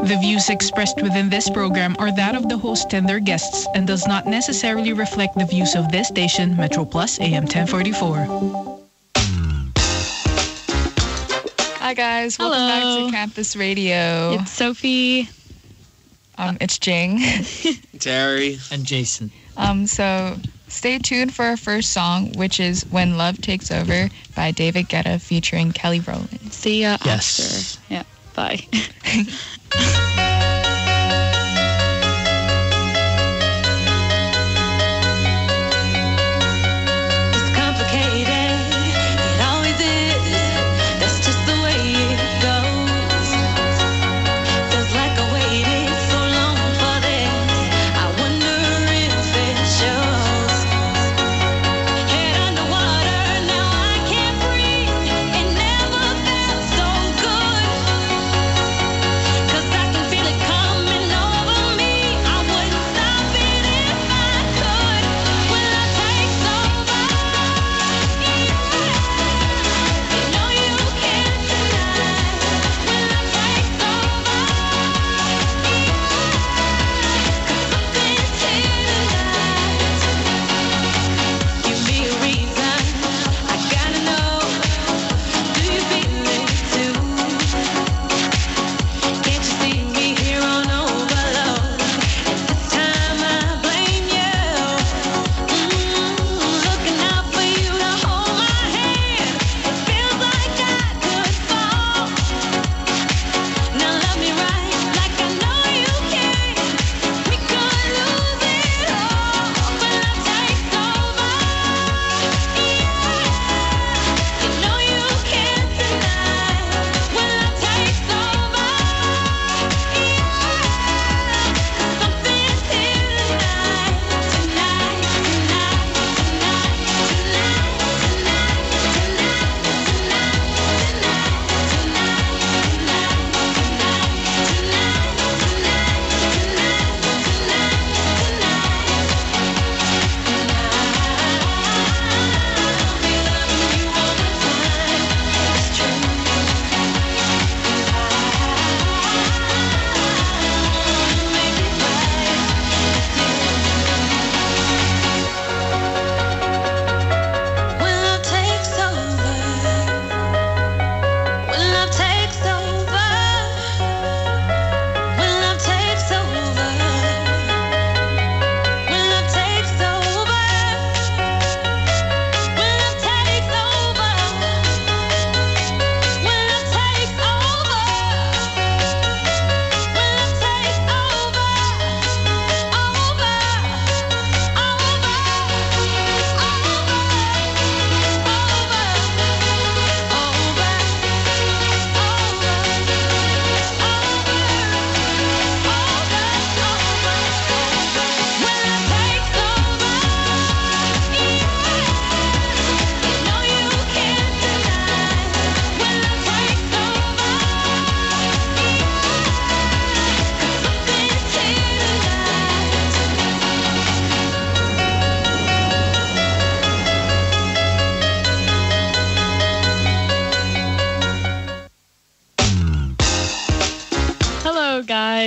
The views expressed within this program are that of the host and their guests and does not necessarily reflect the views of this station, Metro Plus AM 1044. Hi guys, welcome back to Campus Radio. It's Sophie. It's Jing. Terry. And Jason. So stay tuned for our first song, which is When Love Takes Over by David Guetta featuring Kelly Rowland. See ya Yes. after. Yeah, bye.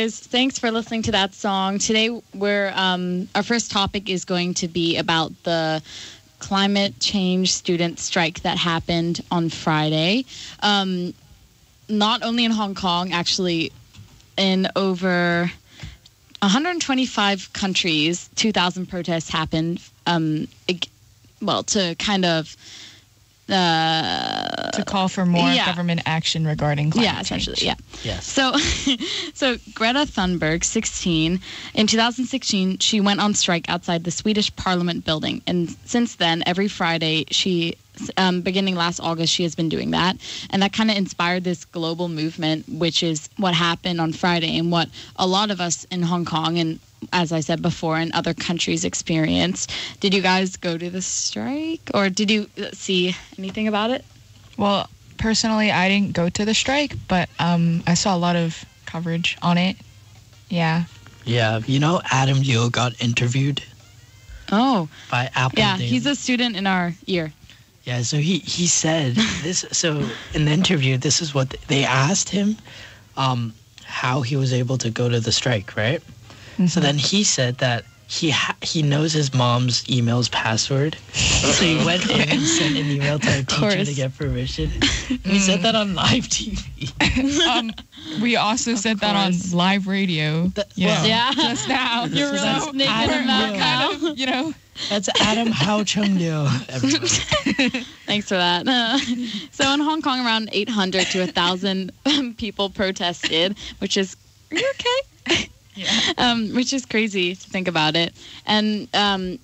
Thanks for listening to that song. Today, our first topic is going to be about the climate change student strike that happened on Friday. Not only in Hong Kong, actually, in over 125 countries, 2,000 protests happened. To kind of to call for more government action regarding climate change. Essentially, yeah. Yes. So Greta Thunberg, 16, in 2016, she went on strike outside the Swedish Parliament building, and since then, every Friday, beginning last August, she has been doing that, and that kind of inspired this global movement, which is what happened on Friday, and what a lot of us in Hong Kong and, as I said before, in other countries experienced. Did you guys go to the strike, or did you see anything about it? Well, personally, I didn't go to the strike, but I saw a lot of coverage on it. Yeah. Yeah, Adam Liu got interviewed. Oh. By Apple. Yeah, Daily. he's a student in our year. Yeah, so he said this. So in the interview, this is what they asked him. how he was able to go to the strike, right? So then he said that he knows his mom's email's password. So he went in and sent an email to our teacher to get permission. And he said that on live TV. We also said that on live radio. Yeah. Just now. You're really That's sneaking Adam them Will. out now. You know. That's Adam Hao Chung Liu, everybody. Thanks for that. So in Hong Kong, around 800 to 1,000 people protested, which is, are you okay? Yeah. Which is crazy to think about it. And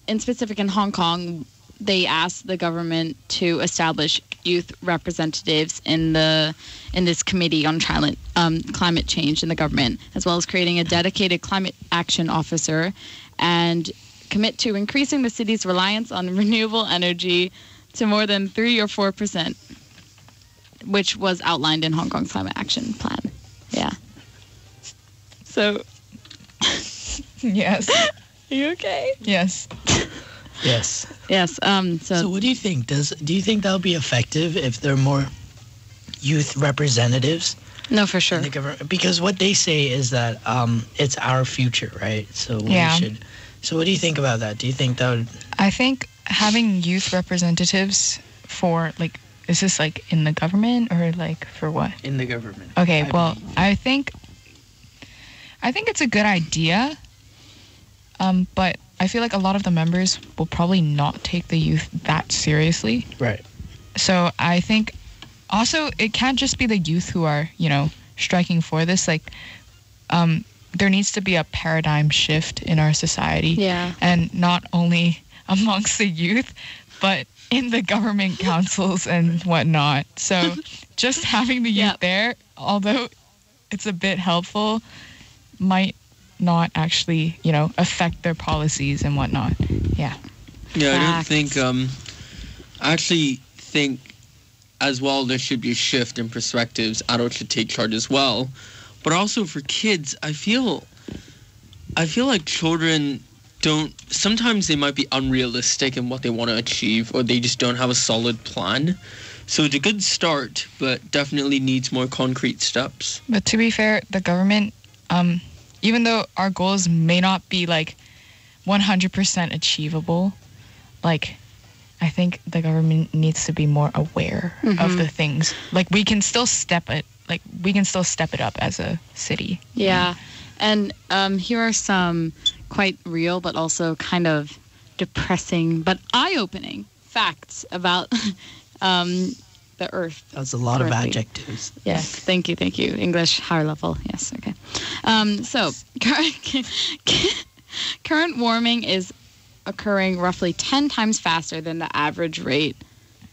in specific in Hong Kong, they asked the government to establish youth representatives in this committee on climate change in the government, as well as creating a dedicated climate action officer and commit to increasing the city's reliance on renewable energy to more than 3 or 4%, which was outlined in Hong Kong's climate action plan. Yeah. So... Yes. Are you okay? Yes. Yes. Yes. So what do you think? Do you think that'll be effective if there are more youth representatives No, for sure. in the government? Because what they say is that it's our future, right? So we should. So what do you think about that? Do you think that would... I think having youth representatives for, like, is this, like, in the government or, like, for what? In the government. Okay, I well, believe. I think it's a good idea, but I feel like a lot of the members will probably not take the youth that seriously. Right. So I think also it can't just be the youth who are, striking for this. Like, there needs to be a paradigm shift in our society. Yeah. And not only amongst the youth, but in the government councils and whatnot. So just having the youth there, although it's a bit helpful, might not actually, affect their policies and whatnot. Yeah. Yeah, Facts. I don't think, I actually think as well there should be a shift in perspectives. Adults should take charge as well. But also for kids, I feel like children sometimes they might be unrealistic in what they want to achieve, or they just don't have a solid plan. So it's a good start, but definitely needs more concrete steps. But to be fair, the government, even though our goals may not be like 100% achievable, like I think the government needs to be more aware of the things. Like we can still step it up as a city. Yeah. And here are some quite real but also kind of depressing but eye-opening facts about the Earth. That's a lot of currently. adjectives. Yes, thank you. English, higher level. Yes, okay. So, current warming is occurring roughly 10 times faster than the average rate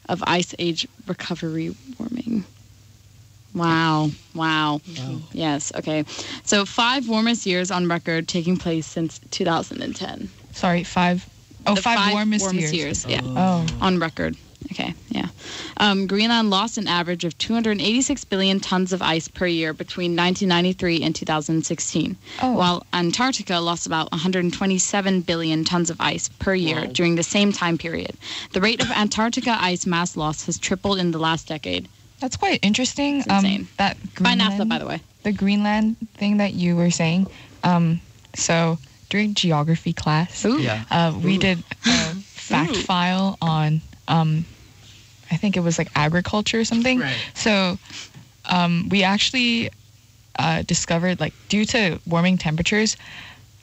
of Ice Age recovery warming. Wow. Yes, okay. So 5 warmest years on record taking place since 2010. Sorry, 5. Oh, The 5 warmest years. Yeah. Oh. On record. Okay, yeah. Greenland lost an average of 286 billion tons of ice per year between 1993 and 2016, while Antarctica lost about 127 billion tons of ice per year during the same time period. The rate of Antarctica ice mass loss has tripled in the last decade. That's quite interesting. It's insane. That By Greenland, NASA, by the way. The Greenland thing that you were saying. So during geography class, we did a fact file on, I think it was like agriculture or something. Right. So we actually discovered, like, due to warming temperatures,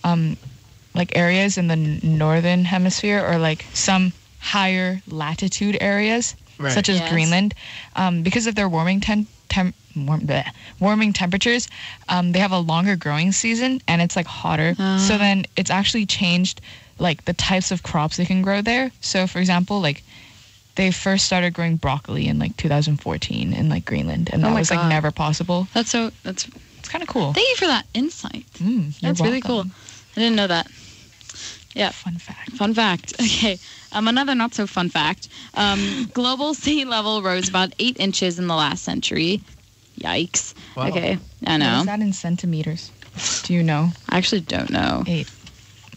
like areas in the northern hemisphere or like some higher latitude areas, such as Greenland, because of their warming temperatures, they have a longer growing season and it's like hotter. So then it's actually changed like the types of crops they can grow there. So for example, like they first started growing broccoli in like 2014 in like Greenland, and that was like never possible. It's kind of cool. Thank you for that insight. That's really cool. I didn't know that. Yeah. Fun fact. Fun fact. Okay. Another not so fun fact. Global sea level rose about 8 inches in the last century. Yikes. Wow. Okay. I know. What is that in centimeters? Do you know? I actually don't know. 8.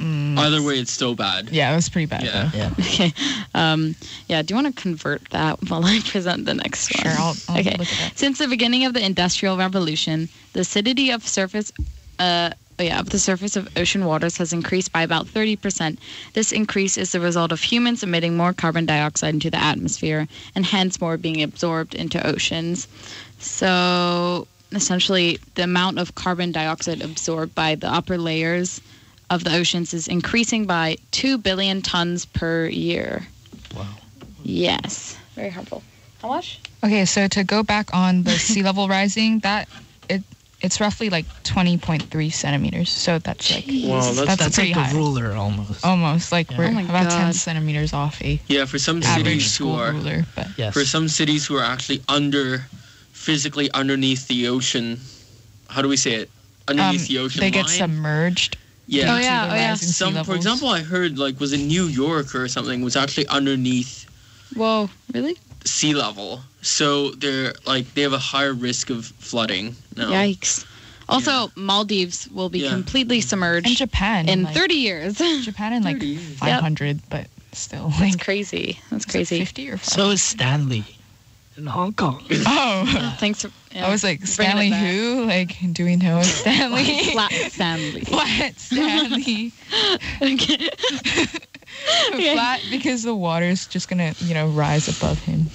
Either way, it's still bad. Yeah, it was pretty bad Yeah. though. Yeah. Okay. Yeah, do you want to convert that while I present the next one? Sure, I'll Okay. look at that. Since the beginning of the Industrial Revolution, the acidity of the surface of ocean waters has increased by about 30%. This increase is the result of humans emitting more carbon dioxide into the atmosphere and hence more being absorbed into oceans. So essentially, the amount of carbon dioxide absorbed by the upper layers of the oceans is increasing by 2 billion tons per year. Wow. Yes. Very harmful. How much? Okay, so to go back on the sea level rising, it's roughly like 20.3 centimeters. So that's like Wow, That's pretty like high. a ruler almost. Almost like Yeah. we're Oh my about 10 God. centimeters off a Yeah, for some average cities who school are ruler. But Yes. for some cities who are actually physically underneath the ocean. How do we say it? Underneath the ocean they get line? submerged. Yeah. Oh, yeah, to the oh, yeah. rising sea For levels. example, I heard was in New York or something was actually underneath Whoa, really? sea level, so they have a higher risk of flooding now. Yikes. Also, Maldives will be Yeah. completely in submerged Japan in like, 30 years. Japan in like 30 years. 500, but still That's like crazy. That's is it crazy. 50 or 5? So is Stanley in Hong Kong. Oh, Thanks for. Yeah, I was like, bringing Stanley it back. who? Like, do we know Stanley? Flat Stanley. Flat Stanley. Okay. Okay. Flat because the water's just gonna, rise above him.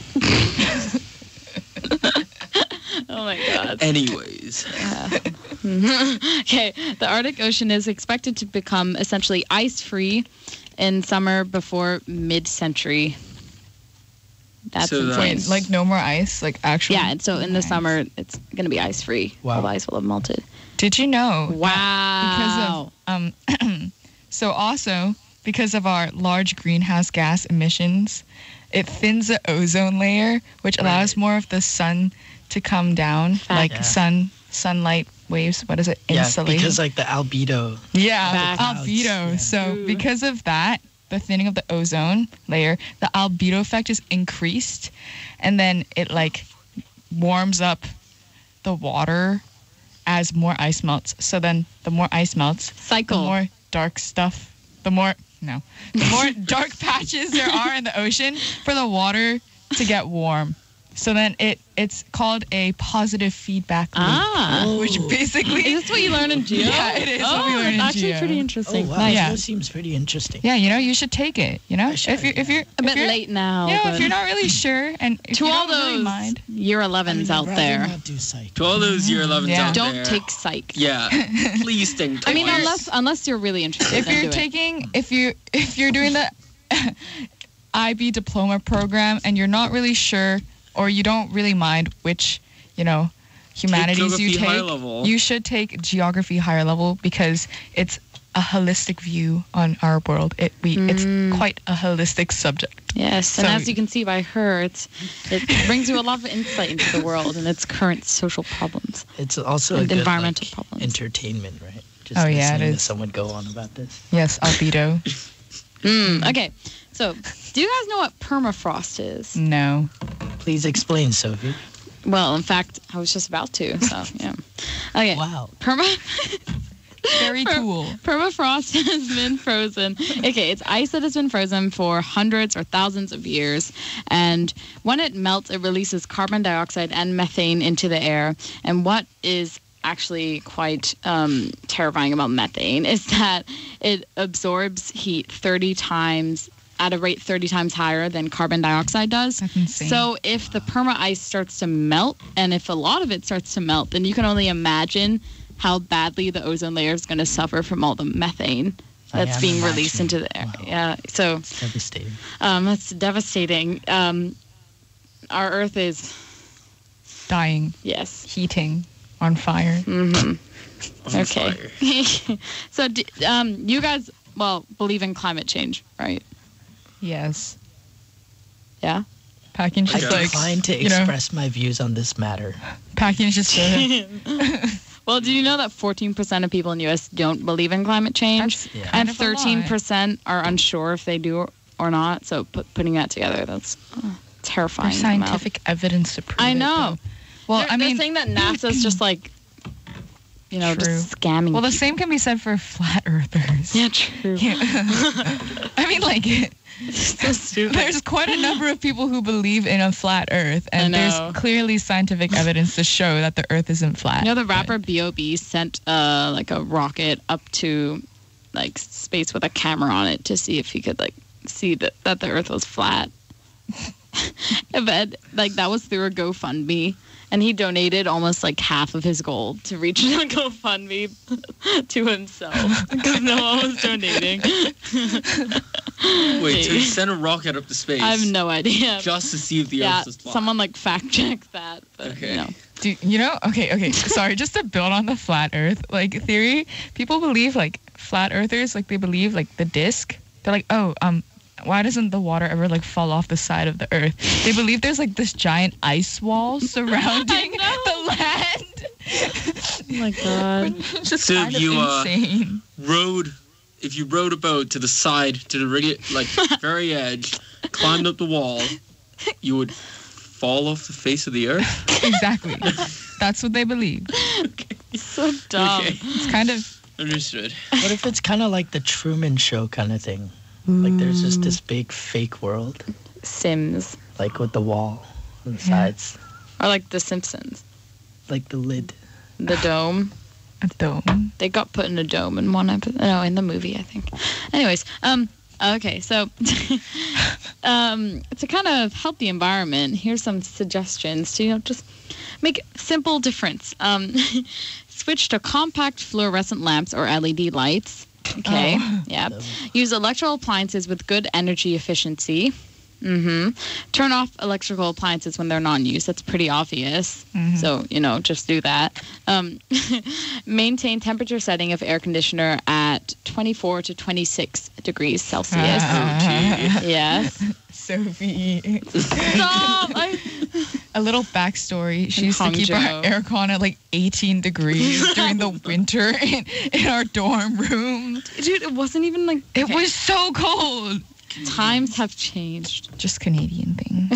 Oh my God. Anyways, Okay, the Arctic Ocean is expected to become essentially ice-free in summer before mid-century. That's So insane. Wait, like no more ice? Like actually? Yeah, and so in the summer, it's going to be ice-free. Wow. All the ice will have melted. Did you know? Wow. Because of so also because of our large greenhouse gas emissions, it thins the ozone layer, which allows Right. more of the sun to come down, like Yeah. sunlight waves. What is it? Yeah, Insulate. because like the albedo. Yeah, Back. albedo. Yeah. So Ooh. because of that, the thinning of the ozone layer, the albedo effect is increased, and then it like warms up the water as more ice melts. So then the more ice melts, Cycle. the more dark stuff, the more dark patches there are in the ocean for the water to get warm. So then it's called a positive feedback loop, which basically Is this what you learn in geo? Yeah, it is Oh, what we learn it's in actually geo. pretty Oh interesting. wow, Nice. Yeah. that seems pretty interesting. Yeah, you should take it. I should, If you're A bit if you're, late now. if but you're not really sure, and if to you all don't really those mind, year 11s out I'd rather there, not do psych. to all those year 11s Yeah. out don't there, take psych. Yeah, please think I mean, twice. unless you're really interested. if then you're do it. taking if you're doing the IB diploma program and you're not really sure or you don't really mind which humanities you geography higher take, level. you should take geography higher level because it's a holistic view on our world. It's quite a holistic subject. Yes, and So- as you can see by her, it brings you a lot of insight into the world and its current social problems. It's also And a good, environmental like, problems. entertainment, right? Just Oh, yeah, it listening to is. someone go on about this. Yes, albedo. Okay, so do you guys know what permafrost is? No. Please explain, Sophie. Well, in fact, I was just about to. So yeah. Okay. Wow. Very cool. Permafrost has been frozen. Okay, it's ice that has been frozen for hundreds or thousands of years. And when it melts, it releases carbon dioxide and methane into the air. And what is actually quite terrifying about methane is that it absorbs heat 30 times at a rate 30 times higher than carbon dioxide does. That's insane. So if the perma ice starts to melt, and if a lot of it starts to melt, then you can only imagine how badly the ozone layer is going to suffer from all the methane I that's am being released into the air. Wow. Yeah, so It's devastating. that's devastating. Our Earth is, Dying, yes. heating, on fire. Mm-hmm. On Okay. fire. So you guys, believe in climate change, right? Yes. Yeah? Packing I just like, decline to express my views on this matter. Packing just Well, do you know that 14% of people in the U.S. don't believe in climate change? That's Yeah. And kind of a lot. 13% are unsure if they do or not. So putting that together, that's terrifying. There's amount. scientific evidence to prove I it, know. though. Well, They're I mean, saying that NASA's just like just scamming. Well, the people. same can be said for flat earthers. Yeah, true. Yeah. I mean, like, So stupid. there's quite a number of people who believe in a flat Earth, and I know. there's clearly scientific evidence to show that the Earth isn't flat. You know, the rapper B.O.B. sent like a rocket up to like space with a camera on it to see if he could like see that the Earth was flat. But like that was through a GoFundMe, and he donated almost like half of his gold to reach a GoFundMe to himself because no one was donating. Wait, so he sent a rocket up to space? I have no idea. Just to see if the Earth is flat. Someone like fact checked that. But, Okay. Okay. Sorry, just to build on the flat Earth like theory, people believe like flat earthers, like they believe like the disc. They're like, why doesn't the water ever like fall off the side of the Earth? They believe there's like this giant ice wall surrounding the land. Oh my god. It's just So kind of you, insane. If you rode a boat to the side, to the really, like very edge, climbed up the wall, you would fall off the face of the Earth? Exactly. That's what they believe. So dumb. Okay. It's kind of Understood. What if it's kind of like the Truman Show kind of thing? Like there's just this big fake world, Sims. like with the wall on the sides, Or like The Simpsons. like the lid. The dome. a dome. They got put in a dome in one episode. No, in the movie, I think. Anyways, okay, so to kind of help the environment, here's some suggestions to, just make simple difference. Switch to compact fluorescent lamps or LED lights. Okay, yeah. Use electrical appliances with good energy efficiency. Turn off electrical appliances when they're not in use. That's pretty obvious. So, just do that. Maintain temperature setting of air conditioner at 24 to 26 degrees Celsius. Yes. Sophie. Stop! A little backstory. She used to keep our Hangzhou. aircon at like 18 degrees during the winter in our dorm room. Dude, it wasn't even like... It was so cold. Times have changed. Just Canadian thing.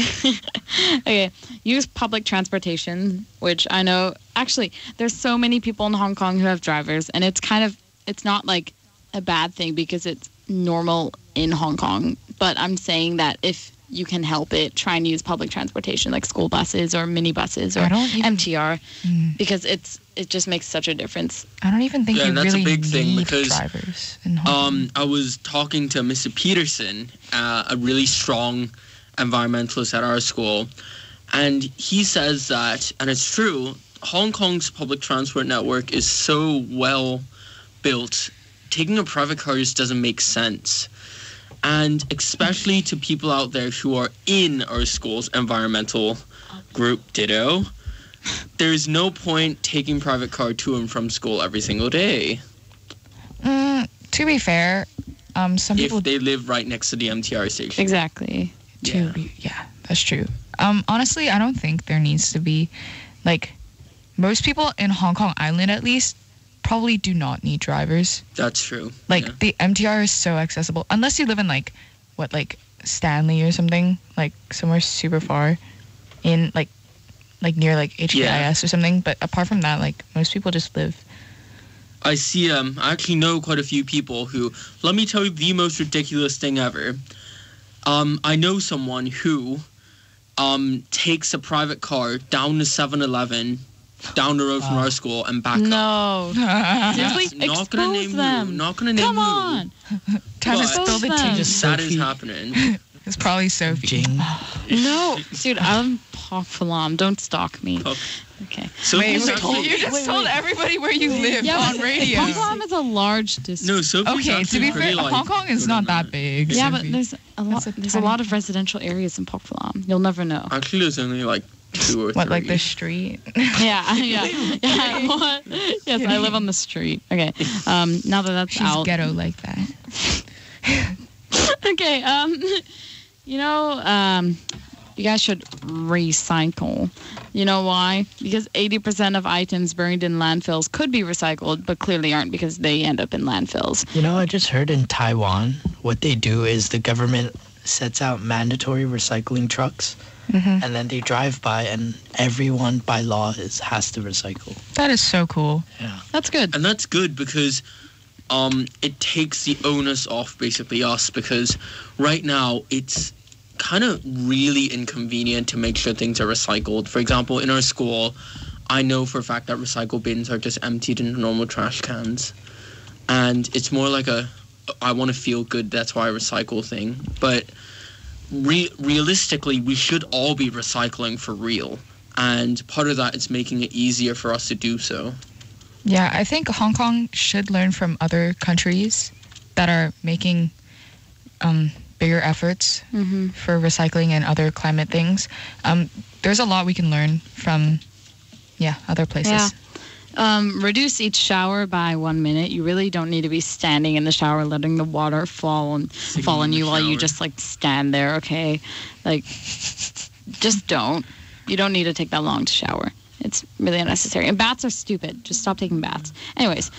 Okay, use public transportation, which I know, actually, there's so many people in Hong Kong who have drivers, and it's not like a bad thing because it's normal in Hong Kong, but I'm saying that if you can help it, try and use public transportation like school buses or minibuses or MTR because it just makes such a difference. I don't even think you that's really a big thing need because drivers in Hong Kong. I was talking to Mr. Peterson, a really strong environmentalist at our school, and he says that, and it's true, Hong Kong's public transport network is so well built, taking a private car just doesn't make sense. And especially to people out there who are in our school's environmental group, ditto, there's no point taking private car to and from school every single day. To be fair, some people... If they live right next to the MTR station. Exactly. Yeah, that's true. Honestly, I don't think there needs to be, like, most people in Hong Kong Island at least probably do not need drivers. That's true. Like, the MTR is so accessible. Unless you live in, like, Stanley or something. Like, somewhere super far in, like near, like, HKIS or something. But apart from that, like, most people just live. I see, I actually know quite a few people who, let me tell you the most ridiculous thing ever. I know someone who, takes a private car down to 7-Eleven, down the road from our school and back up. No. Seriously, Not gonna name expose them. who. Not gonna name Come who. on. Time to But- spill the Expose them. tea. Just That is Sophie. happening. It's probably Sophie. Jing. No. Dude, I'm Pok Falam. Don't stalk me. Pok- Okay. So Wait, who's you actually- just told everybody where you live on but radio. Pok Falam is a large district. No, Sophie's Okay, to actually be pretty, fair, like, Hong Kong is good not on that that. big. Yeah, Sophie. but there's a lot. That's a There's a tiny- lot of residential areas in Pok Falam. You'll never know. Actually, there's only like 2 or 3. What, like the street? Yeah. What? Yes, I live on the street. Okay. Now that that's She's out. ghetto like that. Okay. You guys should recycle. You know why? Because 80% of items buried in landfills could be recycled, but clearly aren't because they end up in landfills. You know, I just heard in Taiwan, what they do is the government sets out mandatory recycling trucks, and then they drive by, and everyone by law has to recycle. That is so cool. Yeah, That's good. And that's good because it takes the onus off basically us, because right now it's kind of really inconvenient to make sure things are recycled. For example, in our school, I know for a fact that recycle bins are just emptied into normal trash cans. And it's more like I want to feel good, that's why I recycle thing. But realistically, we should all be recycling for real. And part of that is making it easier for us to do so. Yeah, I think Hong Kong should learn from other countries that are making bigger efforts for recycling and other climate things. There's a lot we can learn from, other places. Yeah. Reduce each shower by 1 minute. You really don't need to be standing in the shower letting the water fall on you while you just like stand there, okay? Like, just don't. You don't need to take that long to shower. It's really unnecessary. And baths are stupid. Just stop taking baths. Anyways,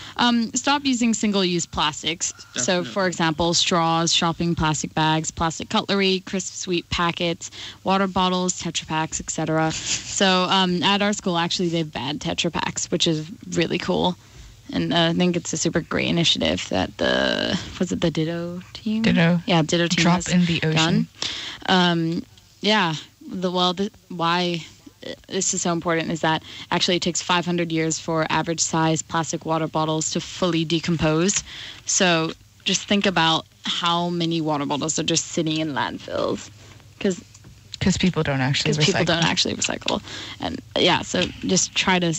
stop using single-use plastics. Definitely. So, for example, straws, shopping plastic bags, plastic cutlery, crisp sweet packets, water bottles, Tetra Paks, etc. So, at our school, actually, they've banned Tetra Paks, which is really cool. And I think it's a super great initiative that the Ditto team? Ditto. Yeah, Ditto team Drop has in the ocean. done. Why this is so important is that actually it takes 500 years for average size plastic water bottles to fully decompose. So just think about how many water bottles are just sitting in landfills Because people don't actually recycle. And so just try to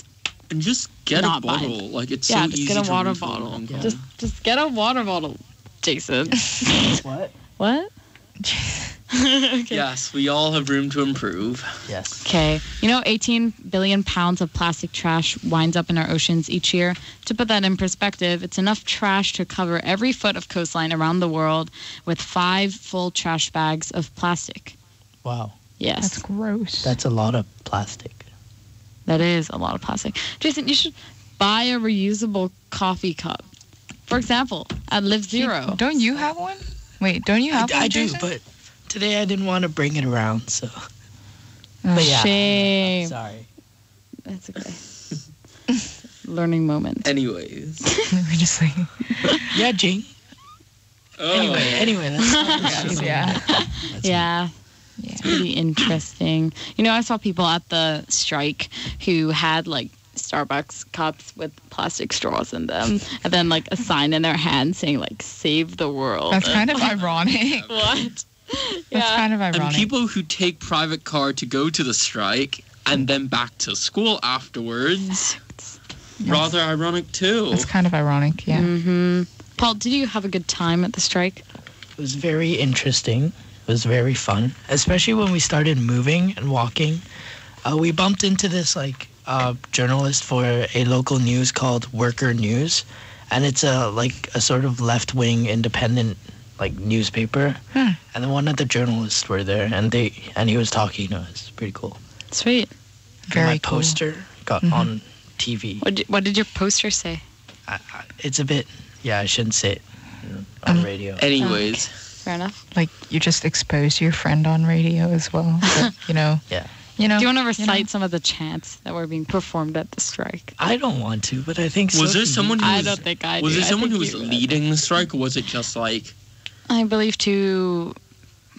And just get a bottle. Like, it's so easy just get a water refill bottle. in Hong Kong. Just get a water bottle, Jason. What? Okay. Yes, we all have room to improve. yes. Okay. 18 billion pounds of plastic trash winds up in our oceans each year. To put that in perspective, it's enough trash to cover every foot of coastline around the world with 5 full trash bags of plastic. Wow, Yes. That's gross. that's a lot of plastic. That is a lot of plastic. Jason, you should buy a reusable coffee cup. For example, at Live Zero. Don't you have one? Wait, don't you have one, I do, Jason? but today I didn't want to bring it around, so. Oh, But yeah, Shame. sorry. That's okay. Learning moment. Anyways. We're just like, Yeah, Jing. Oh. Anyway, that's Yeah. It's really interesting. I saw people at the strike who had like Starbucks cups with plastic straws in them, and then like a sign in their hand saying like "Save the world." that's kind of ironic. What? That's kind of ironic. And people who take private car to go to the strike and then back to school afterwards, rather ironic too. That's kind of ironic, yeah. Mm-hmm. Paul, did you have a good time at the strike? It was very interesting. It was very fun, especially when we started moving and walking. We bumped into this journalist for a local news called Worker News, and it's a sort of left-wing independent newspaper. And then one of the journalists were there, and he was talking to us. Pretty cool. Sweet. Very My cool. poster got on TV. What did your poster say? It's a bit. Yeah, I shouldn't say it on radio. Anyways. Fair enough. Like, you just exposed your friend on radio as well. But, Yeah. Do you want to recite some of the chants that were being performed at the strike? I don't want to, but I think Was there Sophie- someone who I was, don't think I was do. there I someone think who was you would. leading the strike, or was it just like I believe 2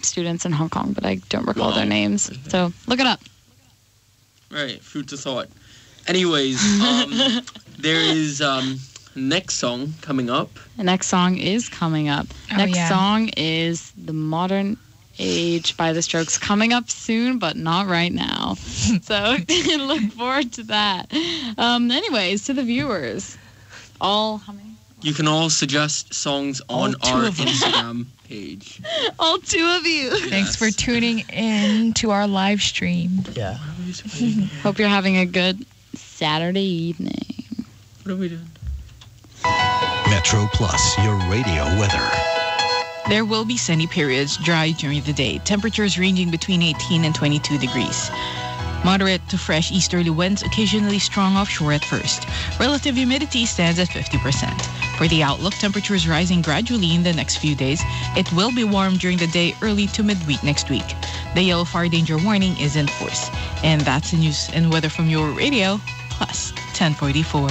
students in Hong Kong, but I don't recall their Wow. names. So look it up. right, food to thought. Anyways, there is next song coming up. The next song is coming up. Oh, Next yeah. song is The Modern Age by The Strokes, coming up soon, but not right now. So look forward to that. Anyways, to the viewers, how many? You can all suggest songs on All 2 our of them. Instagram page. All 2 of you. Thanks for tuning in to our live stream. Yeah. Hope you're having a good Saturday evening. What are we doing? Metro Plus, your radio weather. There will be sunny periods, dry during the day. Temperatures ranging between 18 and 22 degrees. Moderate to fresh easterly winds, occasionally strong offshore at first. Relative humidity stands at 50%. For For the outlook, temperatures rising gradually in the next few days. It will be warm during the day early to midweek next week. The yellow fire danger warning is in force. And that's the news and weather from your radio, Plus 1044.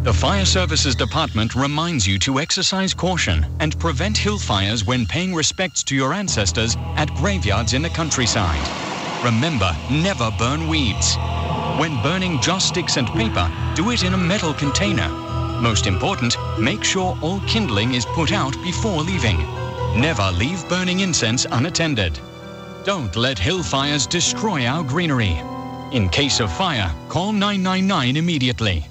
The Fire Services Department reminds you to exercise caution and prevent hill fires when paying respects to your ancestors at graveyards in the countryside. Remember, never burn weeds. When burning joss sticks and paper, do it in a metal container. Most important, make sure all kindling is put out before leaving. Never leave burning incense unattended. Don't let hill fires destroy our greenery. In case of fire, call 999 immediately.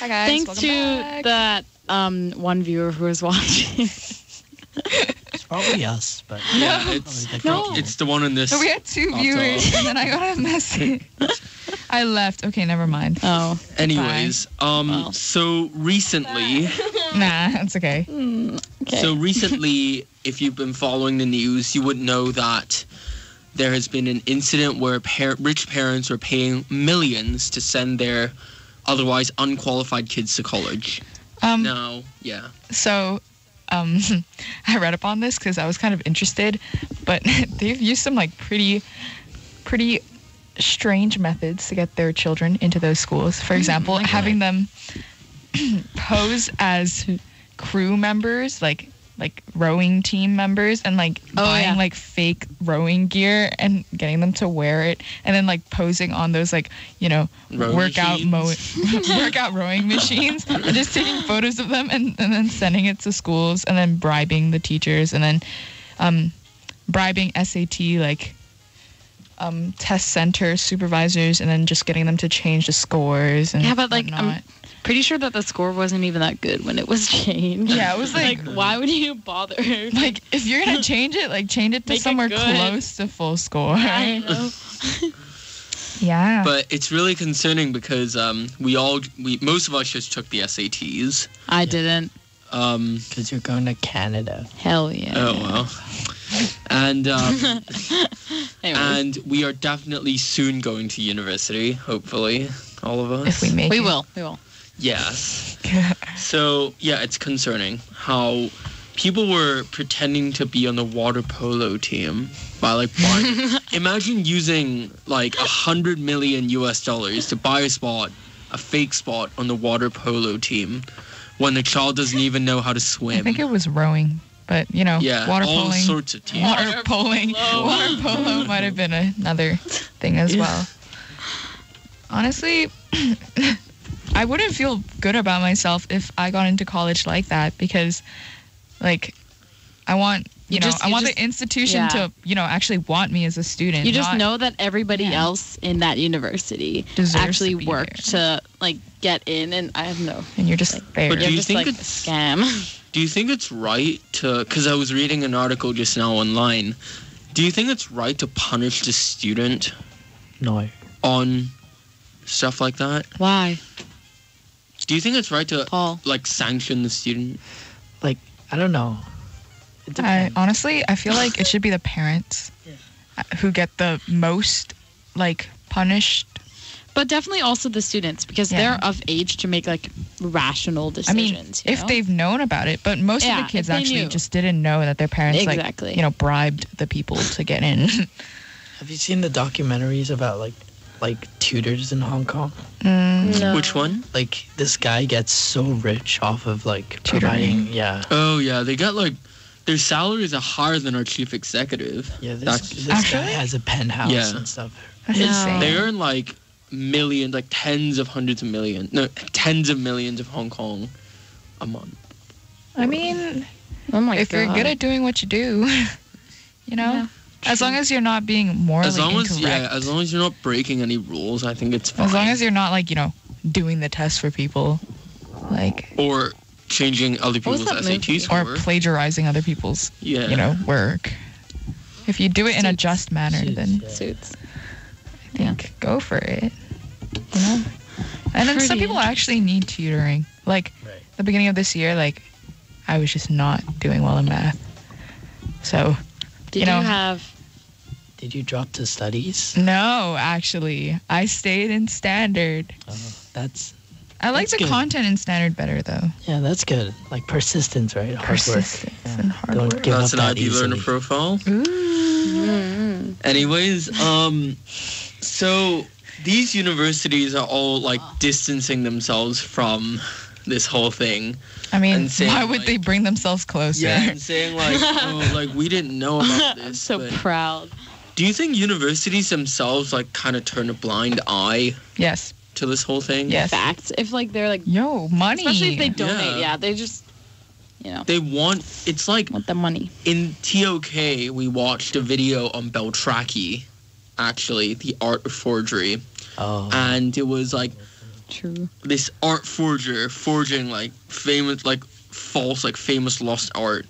Hi guys. Thanks to that one viewer who was watching. It's probably us, but yeah, it's no. It's the one in this. So we had two viewers, and then I got a message. I left. Okay, never mind. Oh. Anyways, so recently, Nah, it's okay. Okay. so recently, if you've been following the news, you would know that there has been an incident where rich parents are paying millions to send their otherwise unqualified kids to college. Now, yeah. So, I read up on this because I was kind of interested, but they've used some like pretty strange methods to get their children into those schools. For example, having them pose as crew members, like rowing team members, and like buying like fake rowing gear and getting them to wear it, and then like posing on those like, you know, workout rowing machines, and just taking photos of them and then sending it to schools, and then bribing the teachers, and then bribing SAT like test center supervisors, and then just getting them to change the scores. And but like I'm pretty sure that the score wasn't even that good when it was changed. Yeah, it was like why would you bother? Like, if you're gonna change it, like change it to somewhere close to full score. I know. Yeah. But it's really concerning because most of us just took the SATs. I didn't. Because you're going to Canada. Hell yeah. Oh well. And Anyways. and we are definitely soon going to university. Hopefully, all of us. If we make We it. will. Yes. So yeah, it's concerning how people were pretending to be on the water polo team by like buying. Imagine using like $100 million to buy a fake spot on the water polo team, when the child doesn't even know how to swim. I think it was rowing, but you know, water all poloing. sorts of teams. Water polo might have been another thing as well. Honestly, I wouldn't feel good about myself if I got into college like that, because, like, I want the institution to, actually want me as a student. You just know that everybody else in that university Deserves actually to be worked to like get in, and I don't know. And you're just there. But do You're you just think like a it's scam. Do you think it's right to? Because I was reading an article just now online. Do you think it's right to punish the student No. on stuff like that? Why? Do you think it's right to Paul. like sanction the student? Like, I don't know. It depends. Honestly, I feel like it should be the parents who get the most, like, punished. But definitely also the students, because they're of age to make like rational decisions. I mean, if they've known about it, but most of the kids if they actually knew. just didn't know that their parents Exactly. bribed the people to get in. Have you seen the documentaries about like tutors in Hong Kong? No. Which one? Like, this guy gets so rich off of like Tutoring. providing. Oh yeah, they got like their salaries are higher than our chief executive. Yeah, That's- this guy has a penthouse Yeah. and stuff. That's insane. They earn like millions, like tens of millions of Hong Kong a month. I mean, Oh my if god. you're good at doing what you do, Yeah, as long as you're not being morally As long as incorrect. as long as you're not breaking any rules, I think it's fine. As long as you're not, like, doing the test for people, like, or changing other What was people's that SAT movie? score. or plagiarizing other people's, work. If you do it in a Suits. just manner, Suits, then yeah. Suits. I think go for it. And then some Pretty people actually need tutoring. Like, Right. the beginning of this year, like, I was just not doing well in math. So, Did you have? Did you drop to studies? no, actually, I stayed in standard. Oh, that's I like That's the good. content in standard better, though. yeah, that's good. Like persistence, right? Hard Persistence work. and hard Don't work. give That's up an that IB learner easily. profile. Ooh. Anyways, so these universities are all like distancing themselves from this whole thing. I mean, And saying, why would like- they bring themselves closer? Yeah, and saying like, oh, like we didn't know about this. I'm so but proud. do you think universities themselves like kind of turn a blind eye Yes. to this whole thing? Yes. Facts. If like they're like, Yo, money. especially if they donate, Yeah. they just, They want. It's like want the money. in TOK, we watched a video on Beltraki, actually, the art of forgery, Oh, and it was like True. this art forger forging like famous, like false, like famous lost art.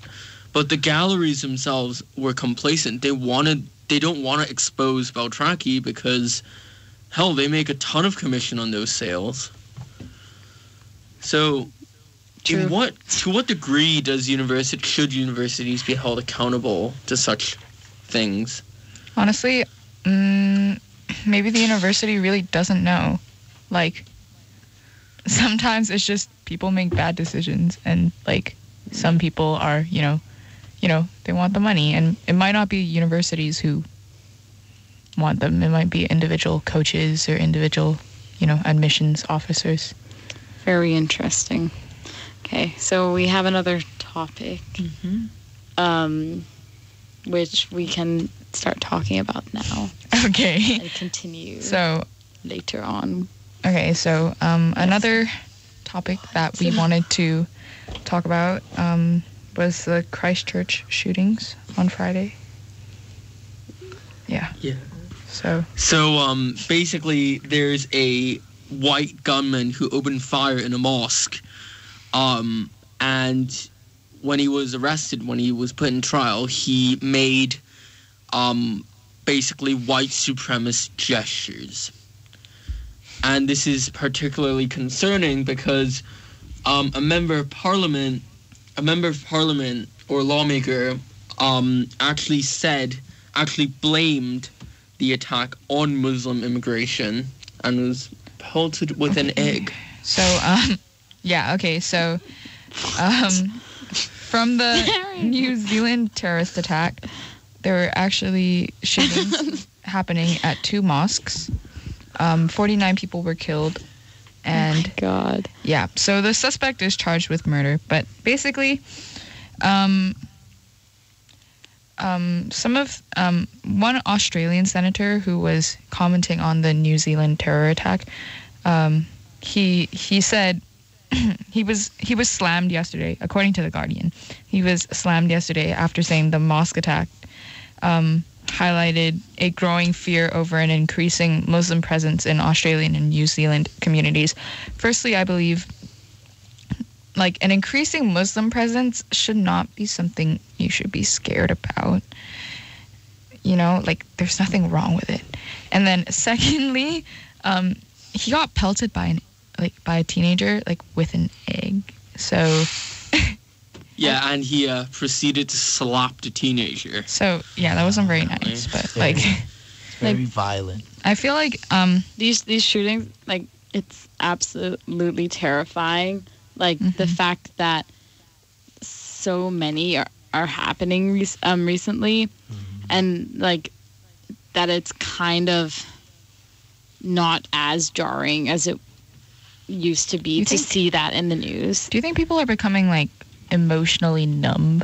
But the galleries themselves were complacent. They don't want to expose Beltraki because hell, they make a ton of commission on those sales. So, True. to what degree should universities be held accountable to such things? Honestly, maybe the university really doesn't know. Like, sometimes it's just people make bad decisions, and like some people are, they want the money, and it might not be universities who want them. It might be individual coaches or individual, admissions officers. Very interesting. Okay, so we have another topic, which we can start talking about now. Okay. And continue So later on. Okay, so another topic that we wanted to talk about was the Christchurch shootings on Friday. Yeah. Yeah. So basically, there's a white gunman who opened fire in a mosque, and when he was arrested, when he was put in trial, he made basically white supremacist gestures. And this is particularly concerning because a member of parliament or lawmaker actually blamed the attack on Muslim immigration and was pelted with an egg. So so from the New Zealand terrorist attack, there were actually shootings happening at 2 mosques. 49 people were killed, and oh my God. Yeah, so the suspect is charged with murder, but basically one Australian senator who was commenting on the New Zealand terror attack, he said he was slammed yesterday, according to The Guardian. He was slammed yesterday after saying the mosque attack highlighted a growing fear over an increasing Muslim presence in Australian and New Zealand communities. Firstly, I believe like an increasing Muslim presence should not be something you should be scared about. Like there's nothing wrong with it. And then secondly, he got pelted by a teenager with an egg. So yeah, and he proceeded to slap the teenager. So yeah, that wasn't very nice, but very violent. I feel like these shootings, it's absolutely terrifying. The fact that so many are happening recently, and that it's kind of not as jarring as it used to be to see that in the news. Do you think people are becoming emotionally numb?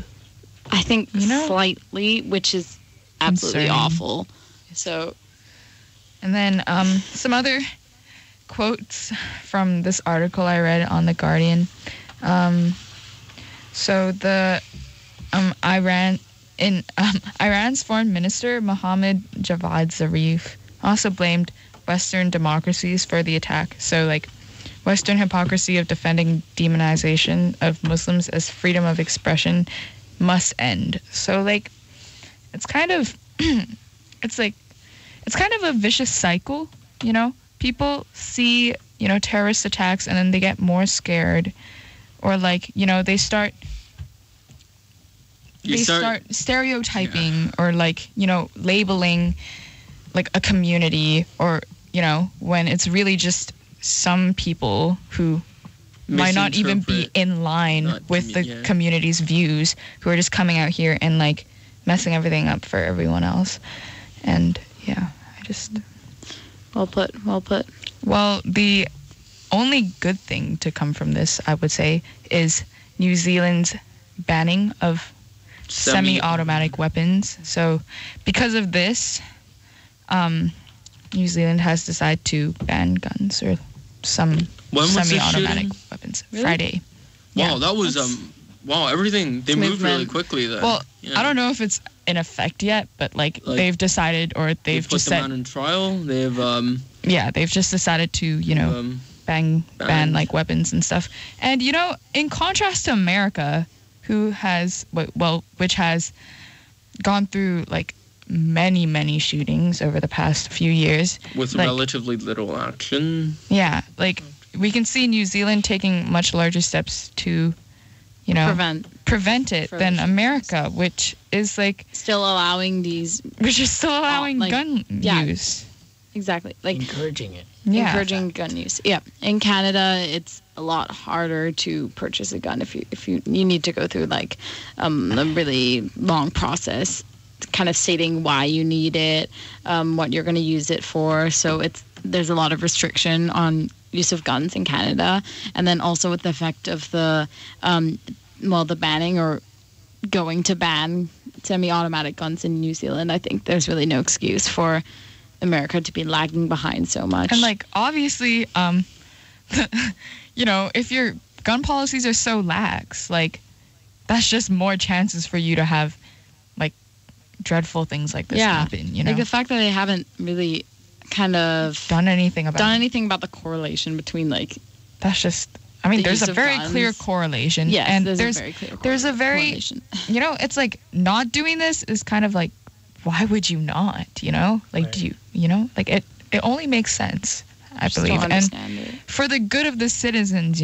I think slightly, which is absolutely awful. So, and then some other quotes from this article I read on The Guardian. So the Iran's foreign minister Mohammad Javad Zarif also blamed Western democracies for the attack. So Western hypocrisy of defending demonization of Muslims as freedom of expression must end. So it's kind of it's kind of a vicious cycle, People see, terrorist attacks and then they get more scared, or they start stereotyping or labeling a community, or when it's really just some people who might not even be in line with the community's views, who are just coming out here and messing everything up for everyone else. And yeah, I just... Well put. Well, the only good thing to come from this, I would say, is New Zealand's banning of semi-automatic weapons. So because of this, New Zealand has decided to ban guns or some semi-automatic weapons. Really? Friday. Wow, yeah, that was everything, they moved really quickly then. Well, yeah. I don't know if it's in effect yet, but they've decided, or they've just said... put the man in trial. They've they've just decided to ban weapons and stuff. And in contrast to America, who has which has gone through many shootings over the past few years. With relatively little action. Yeah, like we can see New Zealand taking much larger steps to, prevent it than America, which is like still allowing gun use. Exactly, like encouraging it. Yeah, encouraging gun use. Yeah, in Canada, it's a lot harder to purchase a gun if you need to go through like a really long process, kind of stating why you need it, what you're going to use it for. So there's a lot of restriction on use of guns in Canada, and then also with the effect of the banning or going to ban semi-automatic guns in New Zealand. I think there's really no excuse for America to be lagging behind so much. And like obviously, if your gun policies are so lax, like that's just more chances for you to have like dreadful things like this happen. Like the fact that they haven't really kind of done anything about the correlation between like that's just. I mean, there's a very clear correlation. Yes, and there's a very clear correlation. It's like not doing this is kind of like, why would you not? Like, do you, like it only makes sense, I believe. And for the good of the citizens,